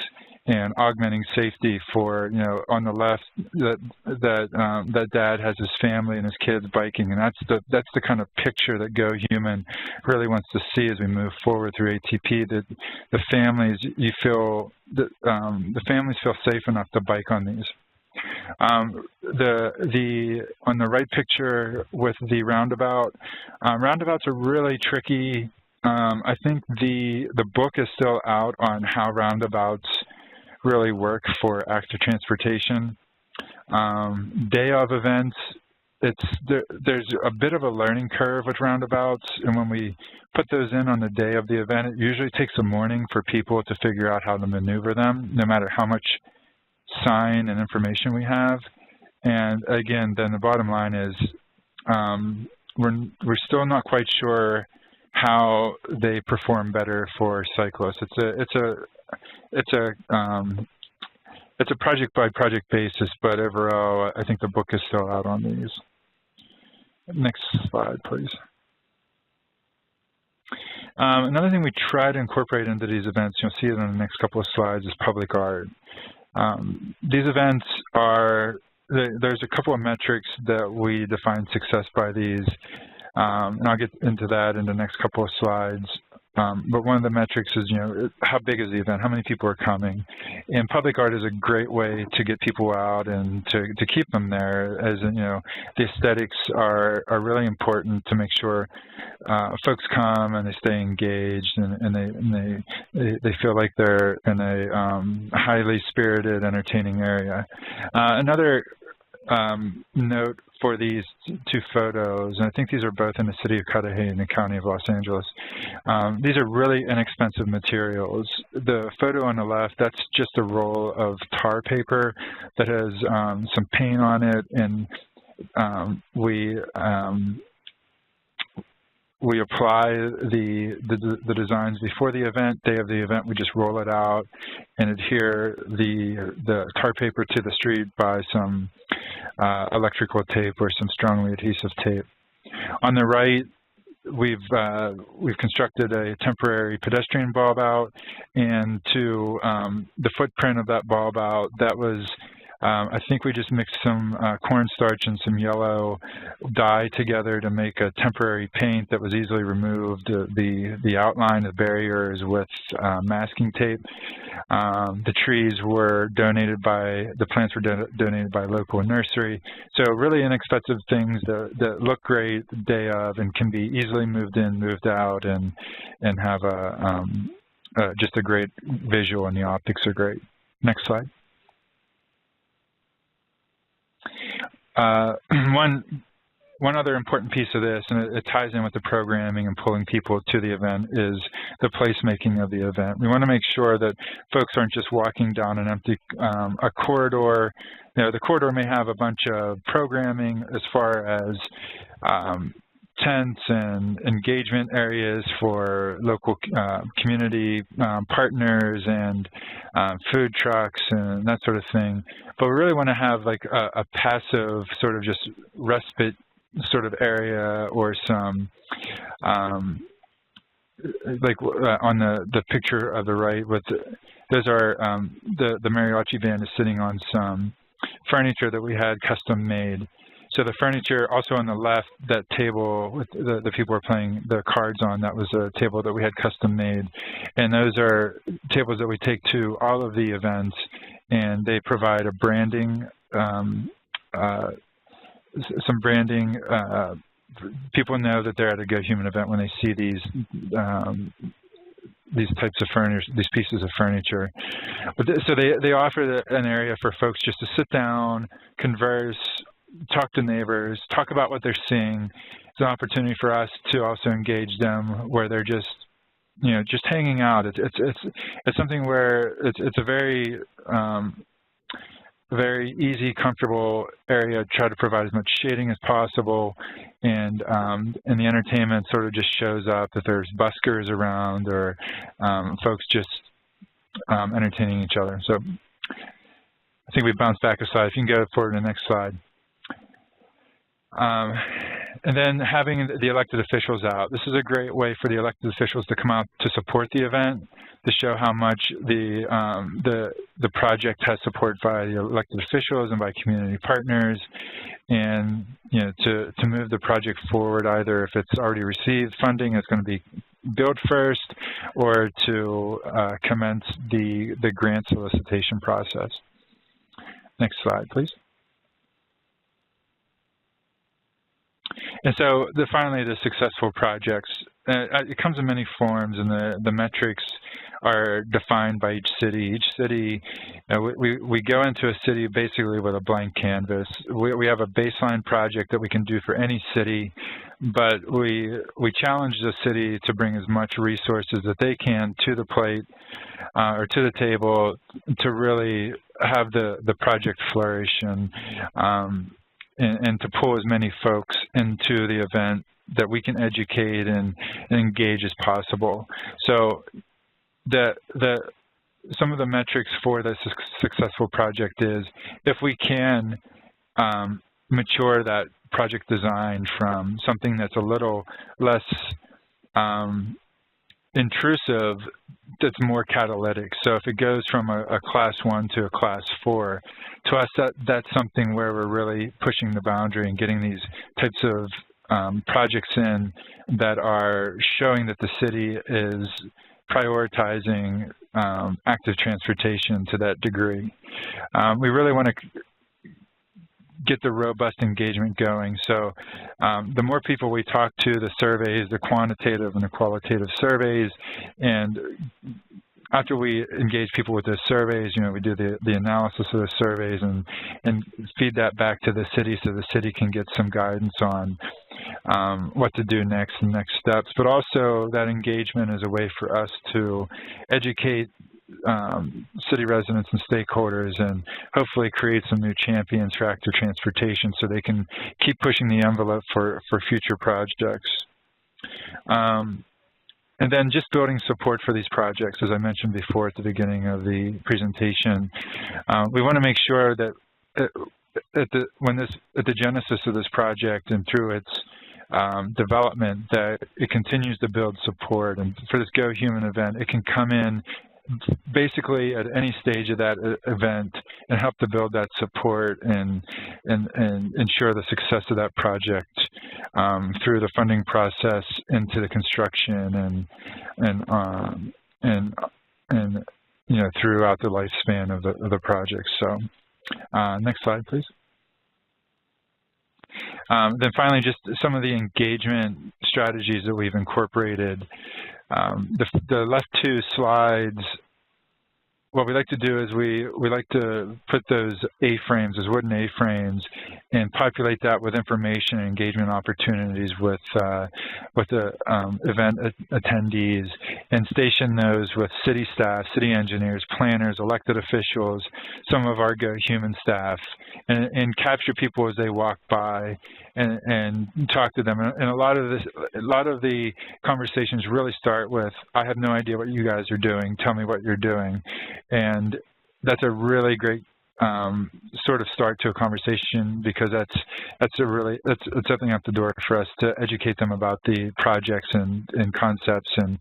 and augmenting safety for, on the left, that dad has his family and his kids biking, and that's the kind of picture that Go Human really wants to see as we move forward through ATP. That the families, the families feel safe enough to bike on these. On the right picture with the roundabout, roundabouts are really tricky. I think the book is still out on how roundabouts really work for active transportation. Day of events, there's a bit of a learning curve with roundabouts, and when we put those in on the day of the event, it usually takes a morning for people to figure out how to maneuver them, no matter how much sign and information we have. And again, then the bottom line is we're still not quite sure how they perform better for cyclists. It's a project by project basis, but overall, I think the book is still out on these. Next slide, please. Another thing we try to incorporate into these events, you'll see it on the next couple of slides, is public art. These events are, there's a couple of metrics that we define success by these, and I'll get into that in the next couple of slides. But one of the metrics is, how big is the event? How many people are coming? And public art is a great way to get people out and to keep them there. As the aesthetics are really important to make sure folks come and they stay engaged and they feel like they're in a highly spirited, entertaining area. Another note for these two photos, and I think these are both in the city of Cudahy in the county of Los Angeles. These are really inexpensive materials. The photo on the left, that's just a roll of tar paper that has some paint on it, and we apply the designs before the event. Day of the event, we just roll it out and adhere the tar paper to the street by some electrical tape or some strongly adhesive tape. On the right, we've constructed a temporary pedestrian bulb out, and to the footprint of that bulb out, that was I think we just mixed some cornstarch and some yellow dye together to make a temporary paint that was easily removed. The outline of barriers with masking tape. The trees were donated by, the plants were donated by a local nursery. So really inexpensive things that look great the day of and can be easily moved in, moved out, and have just a great visual, and the optics are great. Next slide. One other important piece of this, and it ties in with the programming and pulling people to the event, is the placemaking of the event. We want to make sure that folks aren't just walking down an empty a corridor. The corridor may have a bunch of programming as far as tents and engagement areas for local community partners and food trucks and that sort of thing. But we really want to have like a passive sort of just respite sort of area, or some like on the picture of the right, with those are the mariachi band is sitting on some furniture that we had custom made. So the furniture, also on the left, that table with the people are playing the cards on, that was a table that we had custom made. And those are tables that we take to all of the events, and they provide a branding, some branding. People know that they're at a Go Human event when they see these types of furniture, these pieces of furniture. But so they offer an area for folks just to sit down, converse, talk to neighbors, talk about what they're seeing. It's an opportunity for us to also engage them where they're just, just hanging out. It's something where it's a very very easy, comfortable area. Try to provide as much shading as possible, and the entertainment sort of just shows up if there's buskers around or folks just entertaining each other. So I think we bounced back a slide. If you can go forward to the next slide. And then having the elected officials out. This is a great way for the elected officials to come out to support the event, to show how much the project has support by the elected officials and by community partners, and to move the project forward, either if it's already received funding, it's going to be billed first, or to commence the grant solicitation process. Next slide, please. And so finally, the successful projects, it comes in many forms, and the metrics are defined by each city. Each city, we go into a city basically with a blank canvas. We have a baseline project that we can do for any city, but we challenge the city to bring as much resources that they can to the plate or to the table to really have the project flourish, and to pull as many folks into the event that we can educate and engage as possible. So some of the metrics for this successful project is, if we can mature that project design from something that's a little less intrusive, that's more catalytic. So if it goes from a class 1 to a class 4, to us that's something where we're really pushing the boundary and getting these types of projects in that are showing that the city is prioritizing active transportation to that degree. We really want to get the robust engagement going. So the more people we talk to, the surveys, the quantitative and the qualitative surveys, and after we engage people with those surveys, you know, we do the analysis of the surveys and feed that back to the city so the city can get some guidance on what to do next and next steps. But also that engagement is a way for us to educate city residents and stakeholders and hopefully create some new champions for active transportation so they can keep pushing the envelope for future projects. And then just building support for these projects, as I mentioned before at the beginning of the presentation. We want to make sure that at the genesis of this project and through its development that it continues to build support. And for this Go Human event, it can come in basically at any stage of that event and help to build that support and ensure the success of that project through the funding process into the construction and you know, throughout the lifespan of the project. So next slide, please. Then finally, just some of the engagement strategies that we've incorporated. The left two slides, what we like to do is we like to put those A-frames, those wooden A-frames, and populate that with information and engagement opportunities with the event attendees, and station those with city staff, city engineers, planners, elected officials, some of our Go Human staff, and capture people as they walk by and talk to them. And a lot of the conversations really start with, I have no idea what you guys are doing, tell me what you're doing. And that's a really great sort of start to a conversation, because that's opening up the door for us to educate them about the projects and concepts and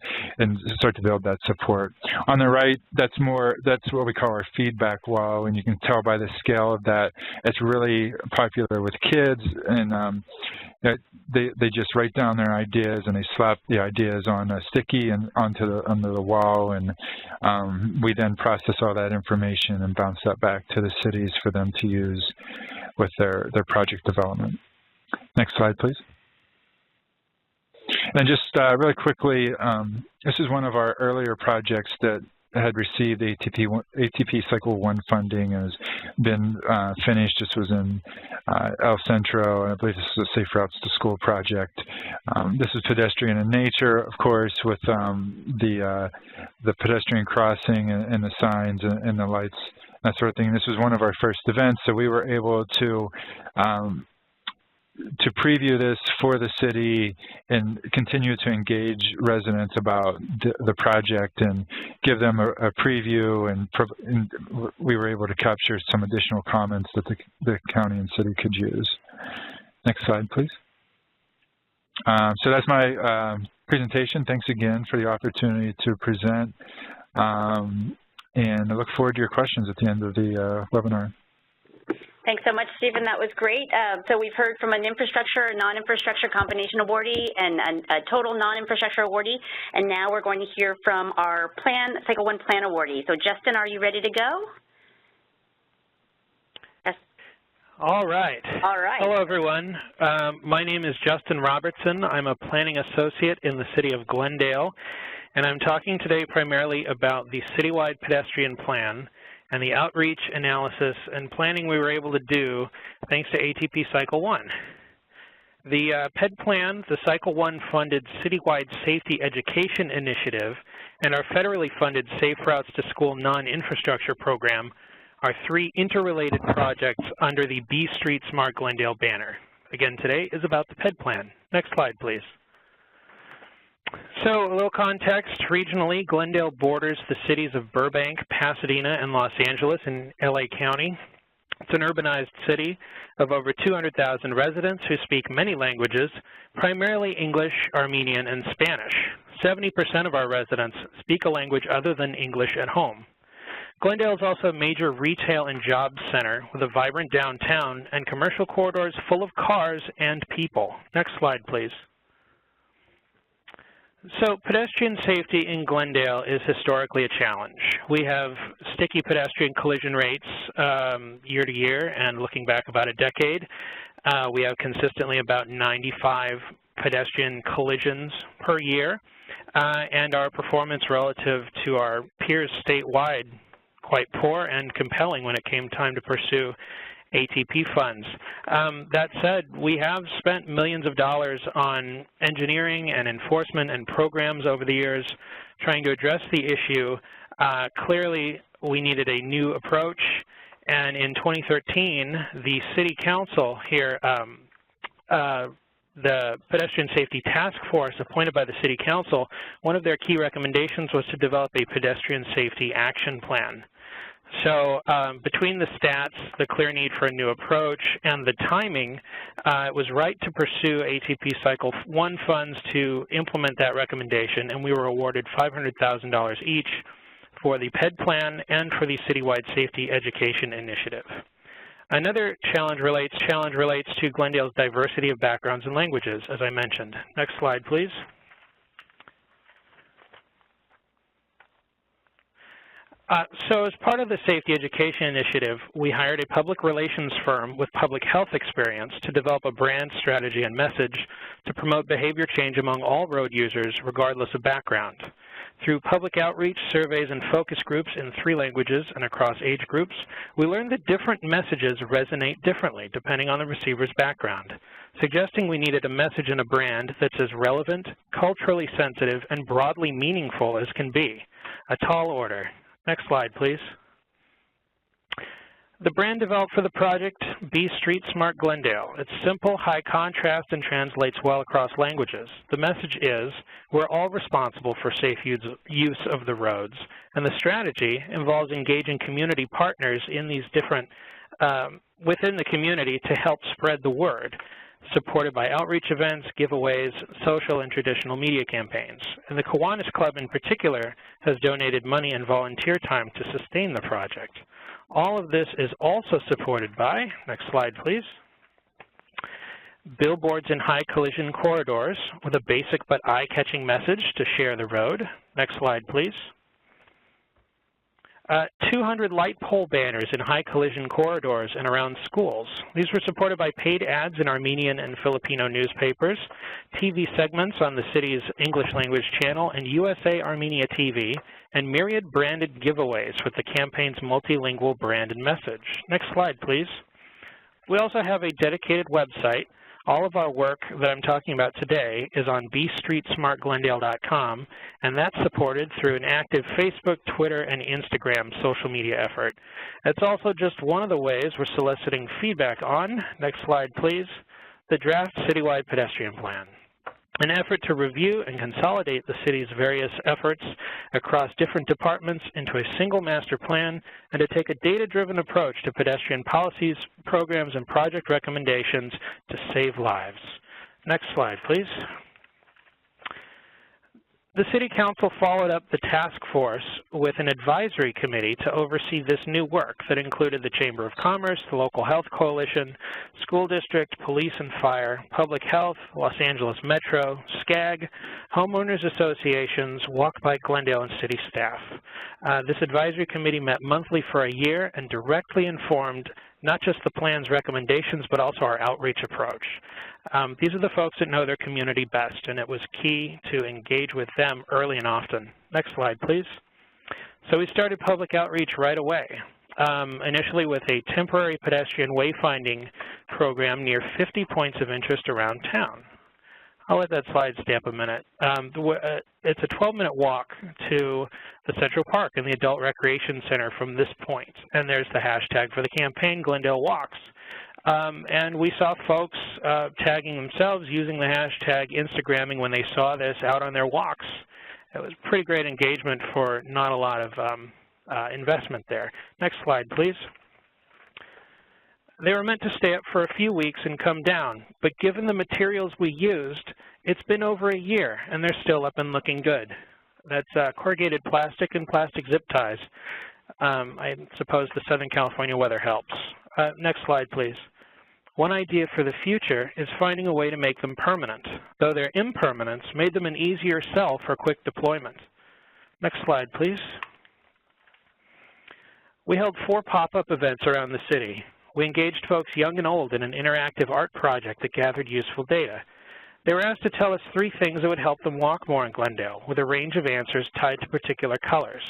start to build that support. On the right, that's what we call our feedback wall, and you can tell by the scale of that, it's really popular with kids, and they just write down their ideas and they slap the ideas on a sticky and onto the wall, and we then process all that information and bounce that back to the cities for them to use with their project development. Next slide, please. And just really quickly, this is one of our earlier projects that had received ATP Cycle 1 funding and has been finished. This was in El Centro, and I believe this is a Safe Routes to School project. This is pedestrian in nature, of course, with the pedestrian crossing and the signs and the lights, that sort of thing. This was one of our first events, so we were able to preview this for the city and continue to engage residents about the project and give them a preview, and we were able to capture some additional comments that the county and city could use. Next slide, please. So that's my presentation. Thanks again for the opportunity to present, and I look forward to your questions at the end of the webinar. Thanks so much, Stephen. That was great. So we've heard from an infrastructure, non-infrastructure combination awardee, and a total non-infrastructure awardee. And now we're going to hear from our Cycle 1 plan awardee. So Justin, are you ready to go? Yes. All right. All right. Hello, everyone. My name is Justin Robertson. I'm a planning associate in the city of Glendale, and I'm talking today primarily about the citywide pedestrian plan and the outreach, analysis, and planning we were able to do thanks to ATP Cycle 1. The PED plan, the Cycle 1 funded citywide safety education initiative, and our federally funded Safe Routes to School non-infrastructure program are three interrelated projects under the B Street Smart Glendale banner. Again, today is about the PED plan. Next slide, please. So a little context, regionally, Glendale borders the cities of Burbank, Pasadena, and Los Angeles in LA County. It's an urbanized city of over 200,000 residents who speak many languages, primarily English, Armenian, and Spanish. 70% of our residents speak a language other than English at home. Glendale is also a major retail and jobs center with a vibrant downtown and commercial corridors full of cars and people. Next slide, please. So pedestrian safety in Glendale is historically a challenge. We have sticky pedestrian collision rates year to year, and looking back about a decade, we have consistently about 95 pedestrian collisions per year, and our performance relative to our peers statewide quite poor and compelling when it came time to pursue ATP funds. That said, we have spent millions of dollars on engineering and enforcement and programs over the years trying to address the issue. Clearly, we needed a new approach, and in 2013, the City Council here, the Pedestrian Safety Task Force appointed by the City Council, one of their key recommendations was to develop a pedestrian safety action plan. So between the stats, the clear need for a new approach, and the timing, it was right to pursue ATP Cycle 1 funds to implement that recommendation, and we were awarded $500,000 each for the PED plan and for the Citywide Safety Education Initiative. Another challenge relates to Glendale's diversity of backgrounds and languages, as I mentioned. Next slide, please. So as part of the Safety Education Initiative, we hired a public relations firm with public health experience to develop a brand strategy and message to promote behavior change among all road users, regardless of background. Through public outreach, surveys, and focus groups in 3 languages and across age groups, we learned that different messages resonate differently depending on the receiver's background, suggesting we needed a message and a brand that's as relevant, culturally sensitive, and broadly meaningful as can be. A tall order. Next slide, please. The brand developed for the project, Be Street Smart Glendale. It's simple, high contrast, and translates well across languages. The message is, we're all responsible for safe use of the roads, and the strategy involves engaging community partners in these different, within the community to help spread the word, supported by outreach events, giveaways, social and traditional media campaigns. And the Kiwanis Club in particular has donated money and volunteer time to sustain the project. All of this is also supported by, next slide please, billboards in high collision corridors with a basic but eye-catching message to share the road. Next slide please. 200 light pole banners in high collision corridors and around schools. These were supported by paid ads in Armenian and Filipino newspapers, TV segments on the city's English language channel and USA Armenia TV, and myriad branded giveaways with the campaign's multilingual branded message. Next slide, please. We also have a dedicated website. All of our work that I'm talking about today is on bestreetsmartglendale.com, and that's supported through an active Facebook, Twitter, and Instagram social media effort. It's also just one of the ways we're soliciting feedback on, next slide please, the draft citywide pedestrian plan. An effort to review and consolidate the city's various efforts across different departments into a single master plan and to take a data-driven approach to pedestrian policies, programs, and project recommendations to save lives. Next slide, please. The City Council followed up the task force with an advisory committee to oversee this new work that included the Chamber of Commerce, the Local Health Coalition, School District, Police and Fire, Public Health, Los Angeles Metro, SCAG, Homeowners Associations, Walk Bike Glendale, and city staff. This advisory committee met monthly for a year and directly informed not just the plan's recommendations, but also our outreach approach. These are the folks that know their community best, and it was key to engage with them early and often. Next slide, please. So we started public outreach right away, initially with a temporary pedestrian wayfinding program near 50 points of interest around town. I'll let that slide stay up a minute. It's a 12-minute walk to the Central Park and the Adult Recreation Center from this point. And there's the hashtag for the campaign, Glendale Walks. And we saw folks tagging themselves using the hashtag Instagramming when they saw this out on their walks. It was pretty great engagement for not a lot of investment there. Next slide, please. They were meant to stay up for a few weeks and come down, but given the materials we used, it's been over a year and they're still up and looking good. That's corrugated plastic and plastic zip ties. I suppose the Southern California weather helps. Next slide, please. One idea for the future is finding a way to make them permanent, though their impermanence made them an easier sell for quick deployment. Next slide, please. We held 4 pop-up events around the city. We engaged folks young and old in an interactive art project that gathered useful data. They were asked to tell us 3 things that would help them walk more in Glendale, with a range of answers tied to particular colors.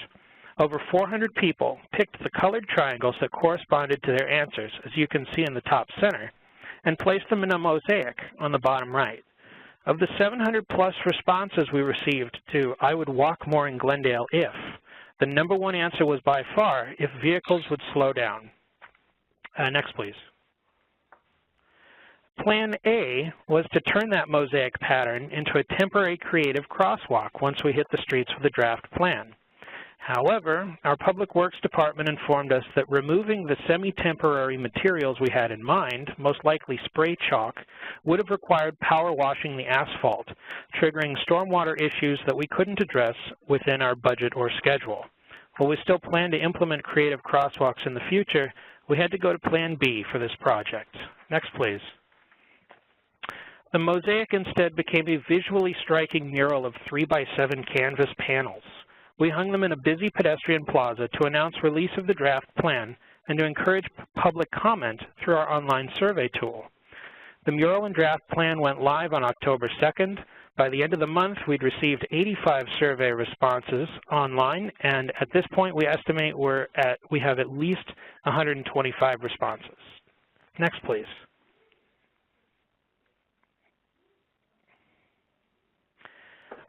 Over 400 people picked the colored triangles that corresponded to their answers, as you can see in the top center, and placed them in a mosaic on the bottom right. Of the 700+ responses we received to "I would walk more in Glendale if," the #1 answer was by far if vehicles would slow down. Next, please. Plan A was to turn that mosaic pattern into a temporary creative crosswalk once we hit the streets with a draft plan. However, our Public Works Department informed us that removing the semi-temporary materials we had in mind, most likely spray chalk, would have required power washing the asphalt, triggering stormwater issues that we couldn't address within our budget or schedule. While we still plan to implement creative crosswalks in the future, we had to go to Plan B for this project. Next, please. The mosaic instead became a visually striking mural of 3x7 canvas panels. We hung them in a busy pedestrian plaza to announce release of the draft plan and to encourage public comment through our online survey tool. The mural and draft plan went live on October 2nd. By the end of the month, we'd received 85 survey responses online, and at this point, we estimate we have at least 125 responses. Next, please.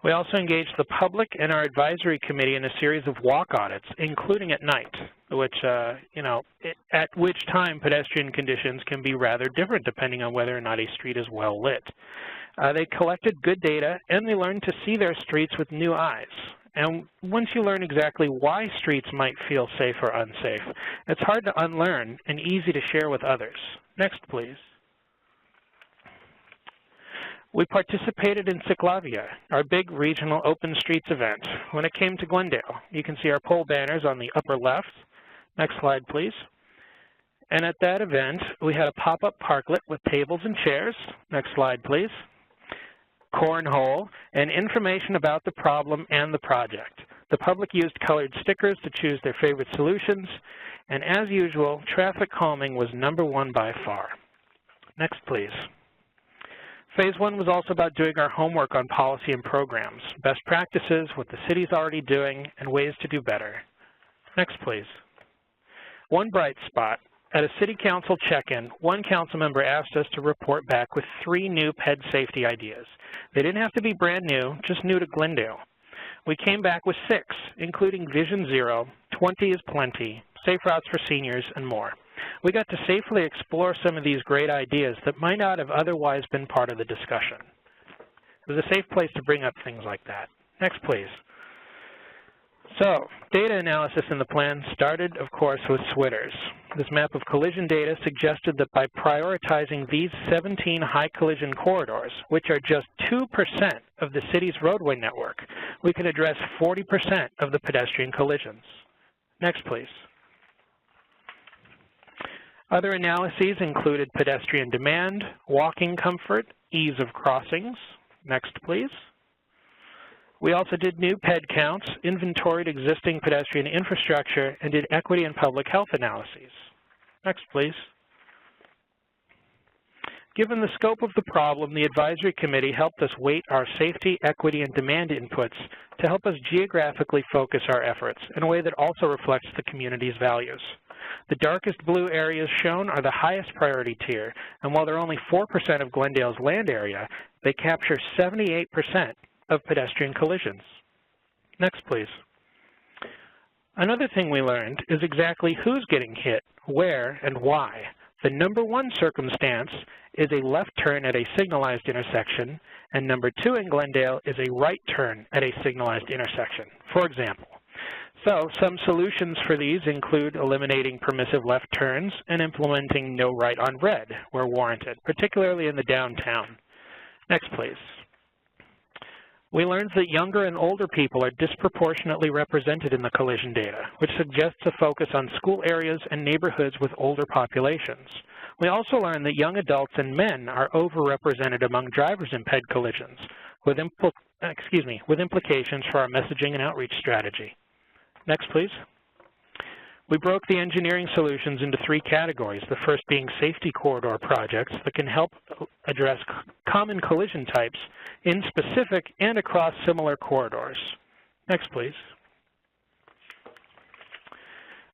We also engaged the public and our advisory committee in a series of walk audits, including at night, which, at which time pedestrian conditions can be rather different depending on whether or not a street is well lit. They collected good data, and they learned to see their streets with new eyes. And once you learn exactly why streets might feel safe or unsafe, it's hard to unlearn and easy to share with others. Next, please. We participated in Ciclavia, our big regional open streets event. When it came to Glendale, you can see our pole banners on the upper left. Next slide, please. And at that event, we had a pop-up parklet with tables and chairs. Next slide, please. Cornhole, and information about the problem and the project. The public used colored stickers to choose their favorite solutions, and as usual, traffic calming was #1 by far. Next, please. Phase 1 was also about doing our homework on policy and programs, best practices, what the city's already doing, and ways to do better. Next, please. One bright spot. At a city council check-in, one council member asked us to report back with 3 new ped safety ideas. They didn't have to be brand new, just new to Glendale. We came back with 6, including Vision Zero, 20 is plenty, safe routes for seniors, and more. We got to safely explore some of these great ideas that might not have otherwise been part of the discussion. It was a safe place to bring up things like that. Next, please. So, data analysis in the plan started, of course, with SWITRs. This map of collision data suggested that by prioritizing these 17 high collision corridors, which are just 2% of the city's roadway network, we can address 40% of the pedestrian collisions. Next, please. Other analyses included pedestrian demand, walking comfort, ease of crossings. Next, please. We also did new ped counts, inventoried existing pedestrian infrastructure, and did equity and public health analyses. Next, please. Given the scope of the problem, the advisory committee helped us weight our safety, equity, and demand inputs to help us geographically focus our efforts in a way that also reflects the community's values. The darkest blue areas shown are the highest priority tier, and while they're only 4% of Glendale's land area, they capture 78% of pedestrian collisions. Next, please. Another thing we learned is exactly who's getting hit, where, and why. The #1 circumstance is a left turn at a signalized intersection, and #2 in Glendale is a right turn at a signalized intersection. For example, So some solutions for these include eliminating permissive left turns and implementing no right on red where warranted, particularly in the downtown. Next, please. We learned that younger and older people are disproportionately represented in the collision data, which suggests a focus on school areas and neighborhoods with older populations. We also learned that young adults and men are overrepresented among drivers in PED collisions, with implications for our messaging and outreach strategy. Next, please. We broke the engineering solutions into 3 categories, the first being safety corridor projects that can help address common collision types in specific and across similar corridors. Next, please.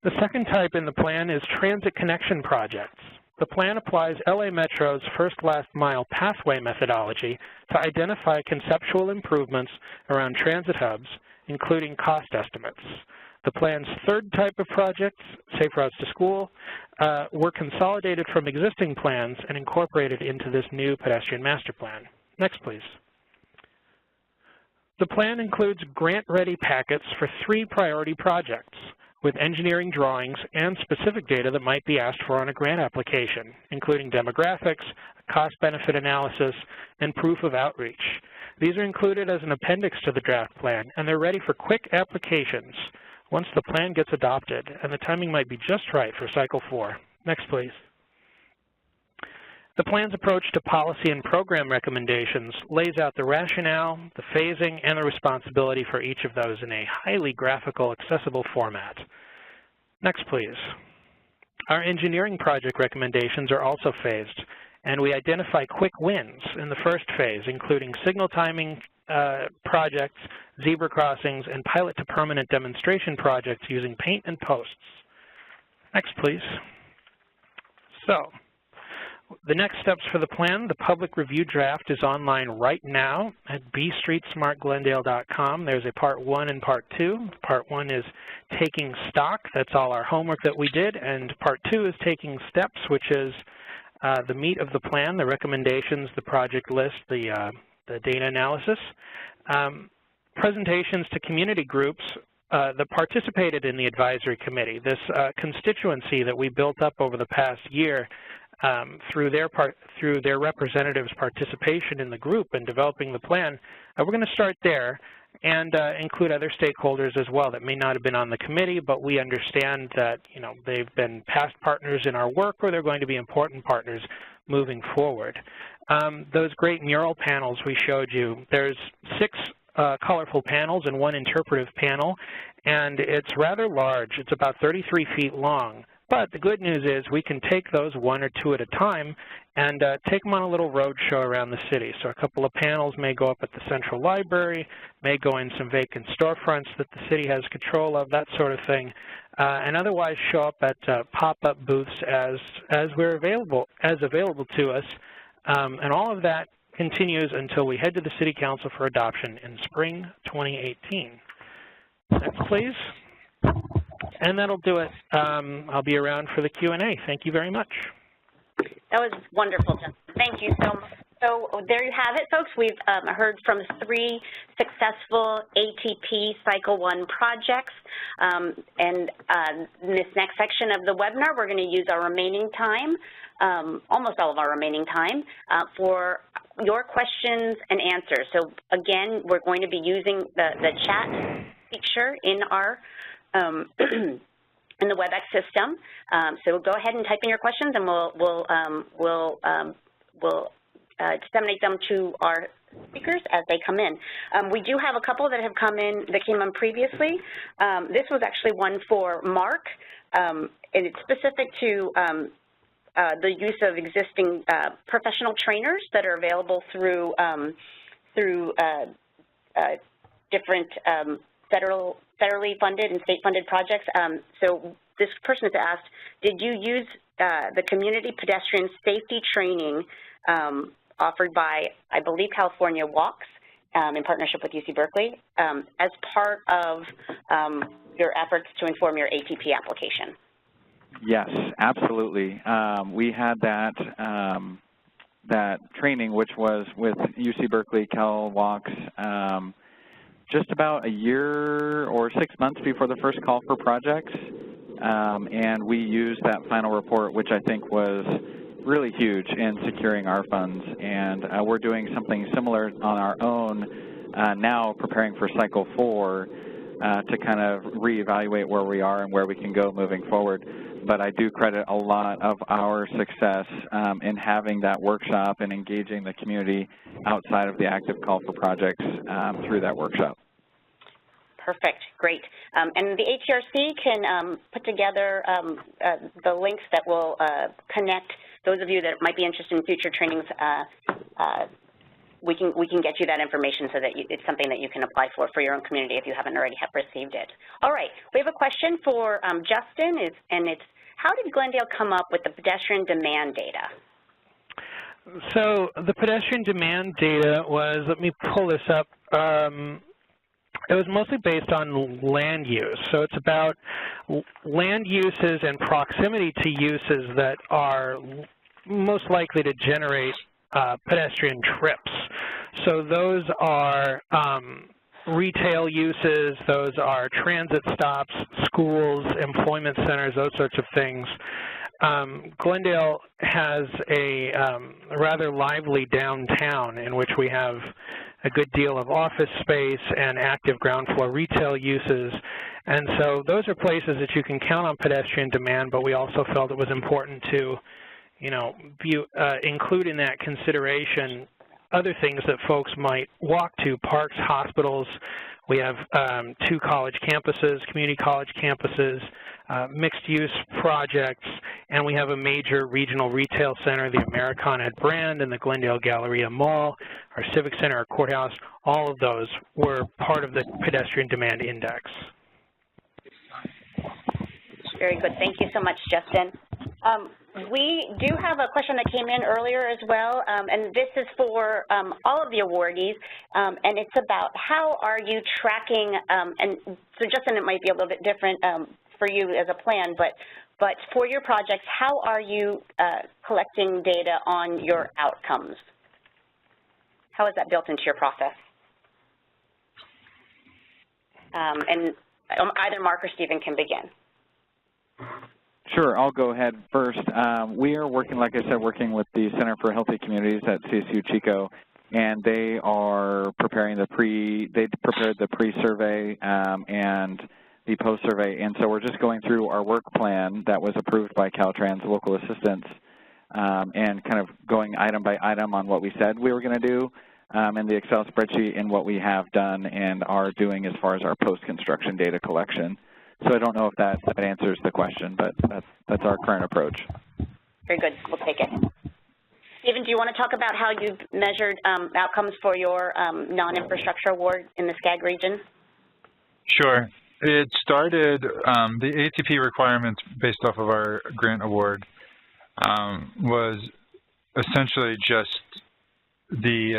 The second type in the plan is transit connection projects. The plan applies LA Metro's first last mile pathway methodology to identify conceptual improvements around transit hubs, including cost estimates. The plan's third type of projects, Safe Routes to School, were consolidated from existing plans and incorporated into this new pedestrian master plan. Next, please. The plan includes grant-ready packets for 3 priority projects with engineering drawings and specific data that might be asked for on a grant application, including demographics, cost-benefit analysis, and proof of outreach. These are included as an appendix to the draft plan, and they're ready for quick applications once the plan gets adopted, and the timing might be just right for Cycle 4. Next, please. The plan's approach to policy and program recommendations lays out the rationale, the phasing, and the responsibility for each of those in a highly graphical, accessible format. Next, please. Our engineering project recommendations are also phased, and we identify quick wins in the first phase, including signal timing projects, zebra crossings, and pilot to permanent demonstration projects using paint and posts. Next, please. So, the next steps for the plan, the public review draft is online right now at bstreetsmartglendale.com. There's a Part 1 and Part 2. Part 1 is taking stock. That's all our homework that we did. And Part 2 is taking steps, which is the meat of the plan, the recommendations, the project list, the data analysis. Presentations to community groups that participated in the advisory committee. This constituency that we built up over the past year through their representatives' participation in the group and developing the plan, we're going to start there and include other stakeholders as well that may not have been on the committee, but we understand that they've been past partners in our work or they're going to be important partners moving forward. Those great mural panels we showed you, there's 6 colorful panels and 1 interpretive panel, and it's rather large. It's about 33 feet long. But the good news is we can take those 1 or 2 at a time and take them on a little road show around the city. So a couple of panels may go up at the Central Library, may go in some vacant storefronts that the city has control of, that sort of thing, and otherwise show up at pop-up booths as available to us. And all of that continues until we head to the City Council for adoption in spring 2018. Next, please. And that'll do it. I'll be around for the Q&A. Thank you very much. That was wonderful, Justin. Thank you so much. So there you have it, folks. We've heard from 3 successful ATP Cycle 1 projects. In this next section of the webinar, we're going to use our remaining time, almost all of our remaining time, for your questions and answers. So again, we're going to be using the chat feature in our in the WebEx system. So go ahead and type in your questions, and we'll disseminate them to our speakers as they come in. We do have a couple that have come in that came in previously. This was actually one for Mark, and it's specific to the use of existing professional trainers that are available through different federally funded and state-funded projects. So this person has asked, did you use the community pedestrian safety training offered by, I believe, California Walks in partnership with UC Berkeley as part of your efforts to inform your ATP application? Yes, absolutely. We had that training, which was with UC Berkeley, Cal Walks, just about a year or 6 months before the first call for projects, and we used that final report, which I think was really huge in securing our funds. And we're doing something similar on our own now, preparing for Cycle 4 to kind of reevaluate where we are and where we can go moving forward. But I do credit a lot of our success in having that workshop and engaging the community outside of the active call for projects through that workshop. Perfect, great. And the ATRC can put together the links that will connect those of you that might be interested in future trainings. We can get you that information so that it's something that you can apply for your own community if you haven't already received it. All right, we have a question for Justin, and it's, how did Glendale come up with the pedestrian demand data? So the pedestrian demand data was, let me pull this up, it was mostly based on land use. So it's about land uses and proximity to uses that are most likely to generate pedestrian trips. So those are retail uses, those are transit stops, schools, employment centers, those sorts of things. Glendale has a rather lively downtown in which we have a good deal of office space and active ground floor retail uses. And so those are places that you can count on pedestrian demand, but we also felt it was important to, include in that consideration other things that folks might walk to, parks, hospitals. We have 2 college campuses, community college campuses, mixed-use projects, and we have a major regional retail center, the Americana at Brand and the Glendale Galleria Mall, our Civic Center, our courthouse. All of those were part of the pedestrian demand index. Very good. Thank you so much, Justin. We do have a question that came in earlier as well, and this is for all of the awardees, and it's about how are you tracking, and so Justin, it might be a little bit different for you as a plan, but for your projects, how are you collecting data on your outcomes? How is that built into your process? And either Mark or Stephen can begin. Sure, I'll go ahead first. We are working, like I said, working with the Center for Healthy Communities at CSU Chico, and they are preparing they prepared the pre-survey and the post-survey, and so we're just going through our work plan that was approved by Caltrans local assistance and kind of going item by item on what we said we were going to do in the Excel spreadsheet and what we have done and are doing as far as our post-construction data collection. So I don't know if that answers the question, but that's our current approach. Very good. We'll take it. Stephen, do you want to talk about how you've measured outcomes for your non-infrastructure award in the SCAG region? Sure. It started, the ATP requirements based off of our grant award was essentially just the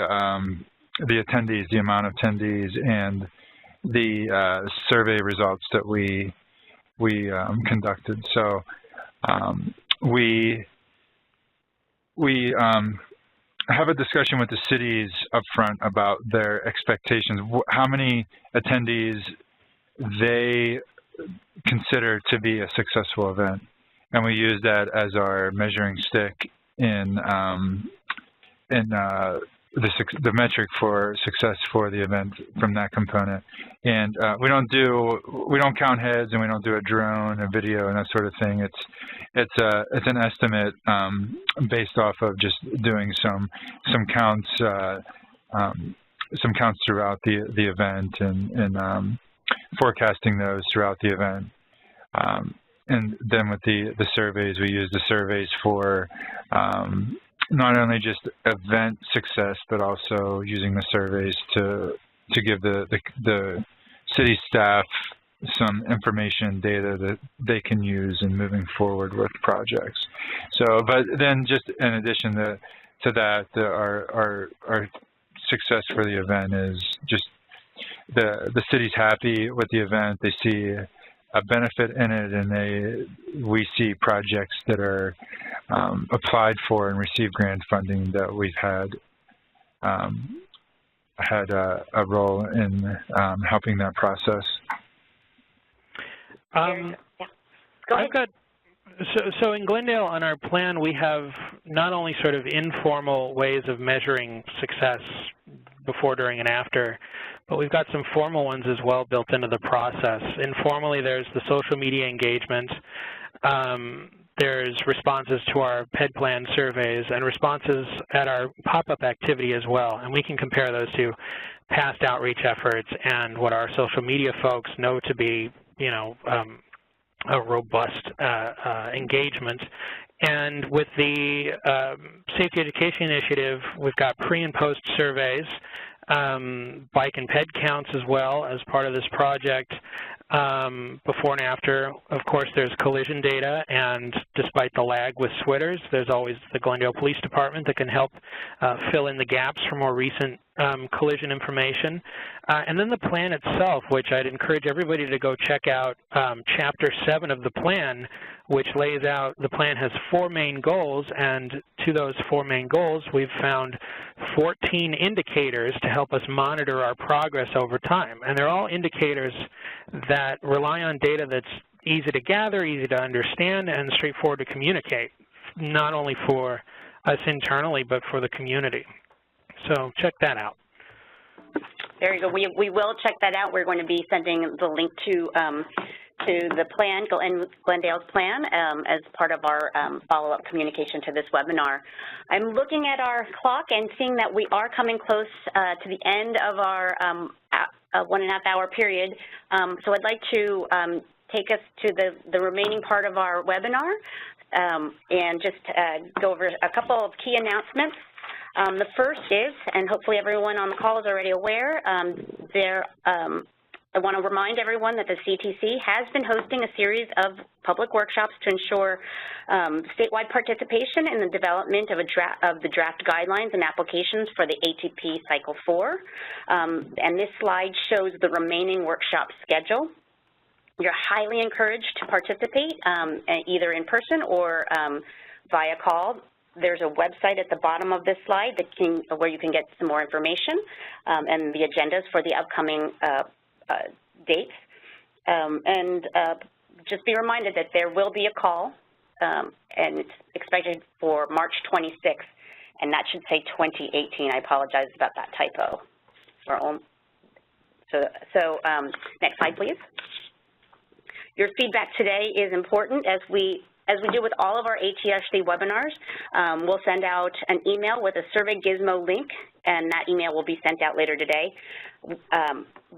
attendees, the amount of attendees, and the survey results that we conducted. So we have a discussion with the cities up front about their expectations, how many attendees they consider to be a successful event, and we use that as our measuring stick in the metric for success for the event from that component. And we don't count heads, and we don't do a drone, a video, and that sort of thing. It's an estimate based off of just doing some counts throughout the event and forecasting those throughout the event. And then with the surveys, we use the surveys for not only just event success, but also using the surveys to give the city staff some information, data that they can use in moving forward with projects. So, but then just in addition to that, our success for the event is just the city's happy with the event. They see a benefit in it, and we see projects that are applied for and receive grant funding that we've had had a role in helping that process. Yeah. Go ahead. So in Glendale on our plan, we have not only sort of informal ways of measuring success before, during, and after, but we've got some formal ones as well built into the process. Informally, there's the social media engagement. There's responses to our PED plan surveys and responses at our pop-up activity as well. And we can compare those to past outreach efforts and what our social media folks know to be, a robust engagement. And with the Safety Education Initiative, we've got pre and post surveys, bike and ped counts as well as part of this project. Before and after, of course, there's collision data, and despite the lag with SWITers, there's always the Glendale Police Department that can help fill in the gaps for more recent collision information. And then the plan itself, which I'd encourage everybody to go check out Chapter 7 of the plan, which lays out the plan has 4 main goals, and to those 4 main goals, we've found 14 indicators to help us monitor our progress over time. And they're all indicators that rely on data that's easy to gather, easy to understand, and straightforward to communicate, not only for us internally, but for the community. So check that out. There you go. We will check that out. We're going to be sending the link to the plan, Glendale's plan, as part of our follow-up communication to this webinar. I'm looking at our clock and seeing that we are coming close to the end of our 1.5-hour period. So I'd like to take us to the remaining part of our webinar and just go over a couple of key announcements. The first is, and hopefully everyone on the call is already aware, I want to remind everyone that the CTC has been hosting a series of public workshops to ensure statewide participation in the development of the draft guidelines and applications for the ATP Cycle 4. And this slide shows the remaining workshop schedule. You're highly encouraged to participate either in person or via call. There's a website at the bottom of this slide where you can get some more information and the agendas for the upcoming dates. And just be reminded that there will be a call, and it's expected for March 26th, and that should say 2018. I apologize about that typo. So next slide, please. Your feedback today is important. As we do with all of our ATRC webinars, we'll send out an email with a survey gizmo link, and that email will be sent out later today.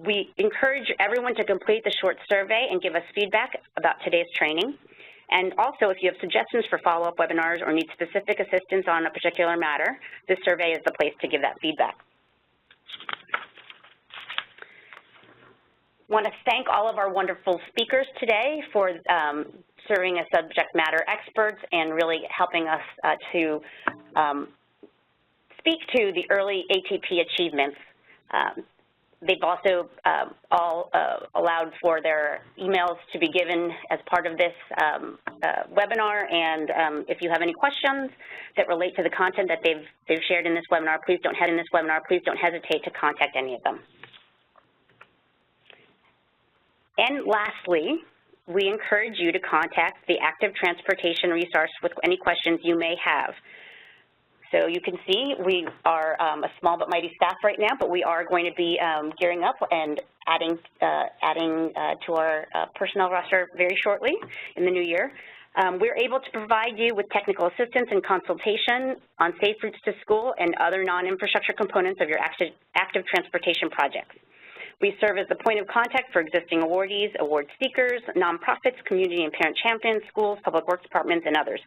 We encourage everyone to complete the short survey and give us feedback about today's training. And also, if you have suggestions for follow-up webinars or need specific assistance on a particular matter, this survey is the place to give that feedback. I want to thank all of our wonderful speakers today for serving as subject matter experts and really helping us to speak to the early ATP achievements. They've also all allowed for their emails to be given as part of this webinar, and if you have any questions that relate to the content that they've shared in this webinar, please don't hesitate to contact any of them. And lastly, we encourage you to contact the Active Transportation Resource with any questions you may have. So you can see we are a small but mighty staff right now, but we are going to be gearing up and adding to our personnel roster very shortly in the new year. We're able to provide you with technical assistance and consultation on safe routes to school and other non-infrastructure components of your active transportation projects. We serve as the point of contact for existing awardees, award seekers, nonprofits, community and parent champions, schools, public works departments, and others.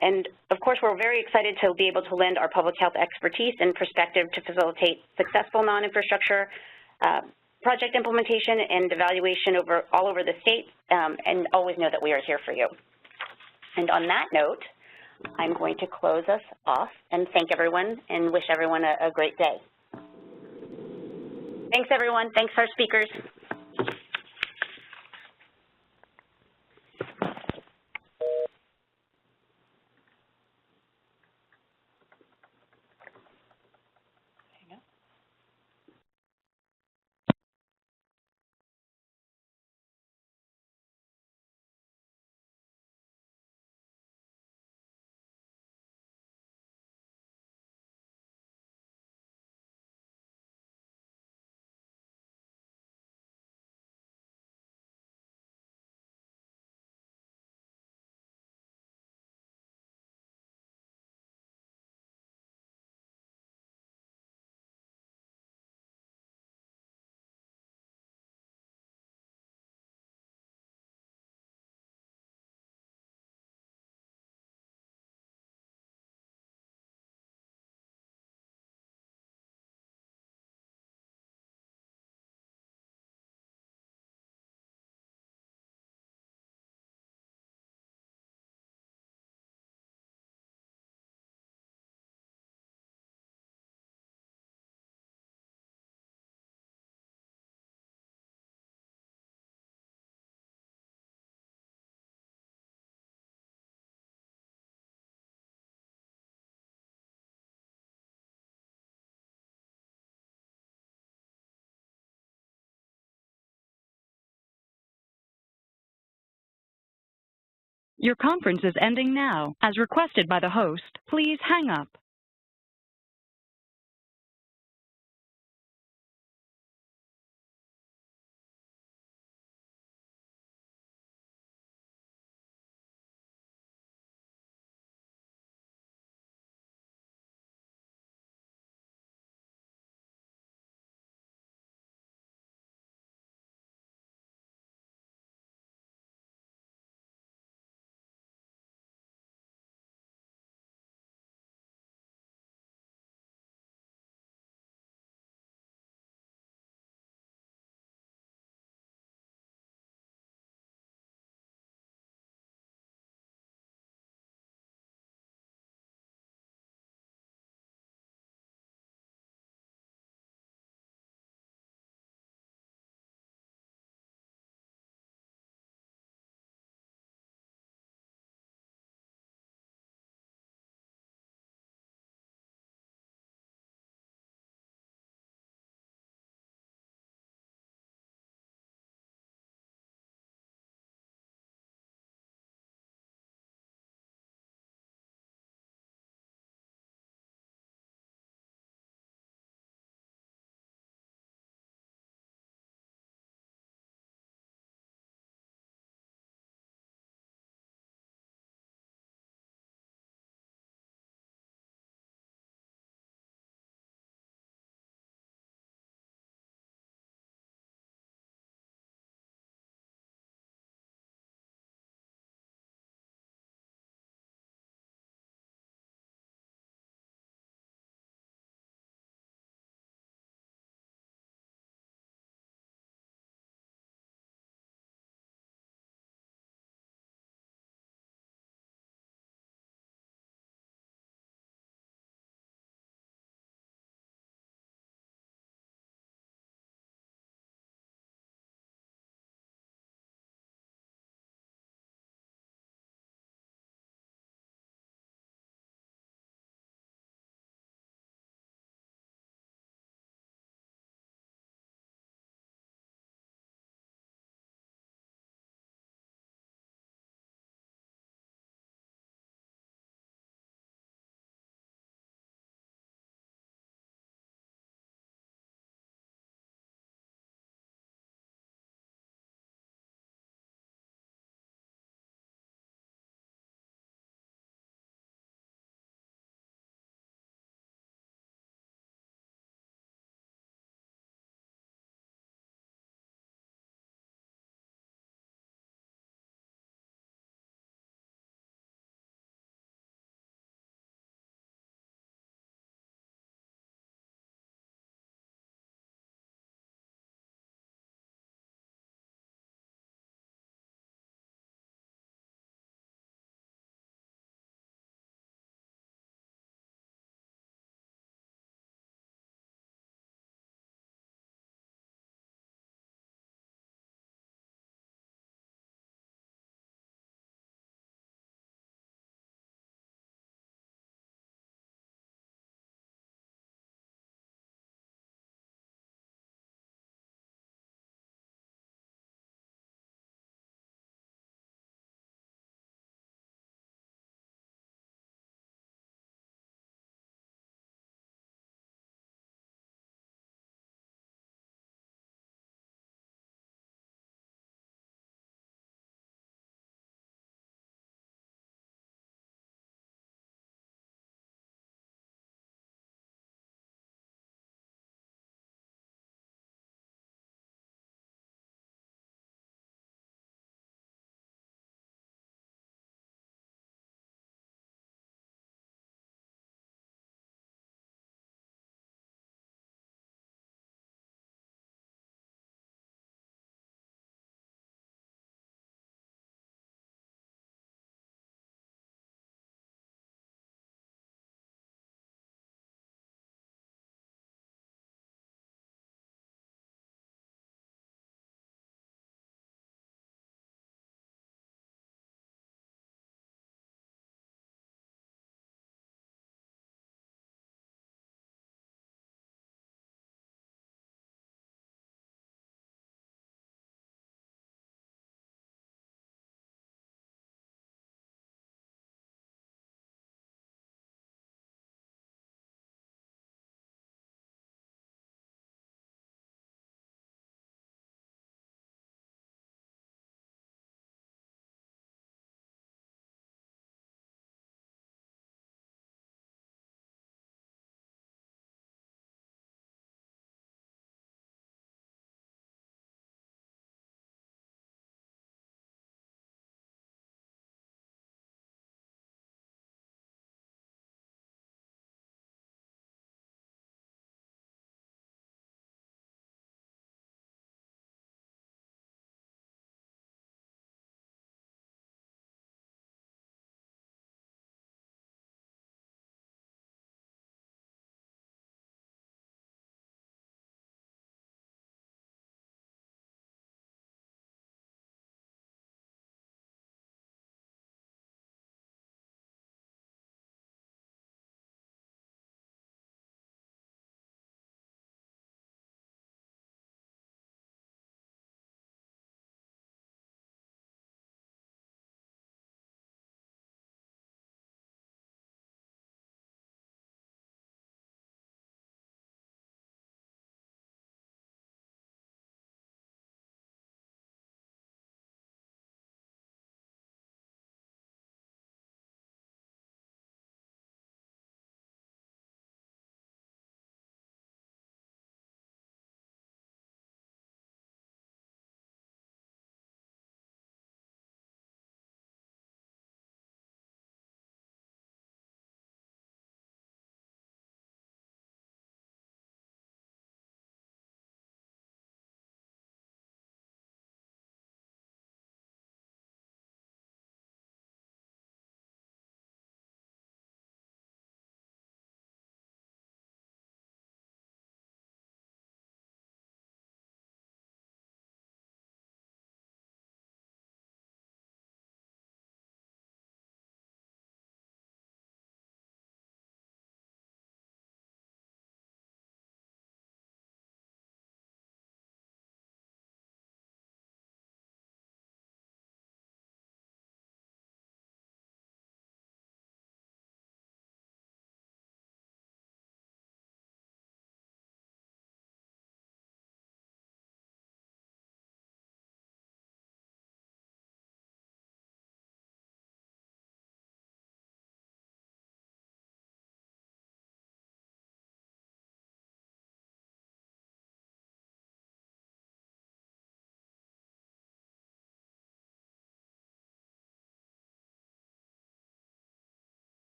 And of course, we're very excited to be able to lend our public health expertise and perspective to facilitate successful non-infrastructure project implementation and evaluation all over the state, and always know that we are here for you. And on that note, I'm going to close us off and thank everyone and wish everyone a great day. Thanks, everyone. Thanks, our speakers. Your conference is ending now. As requested by the host, please hang up.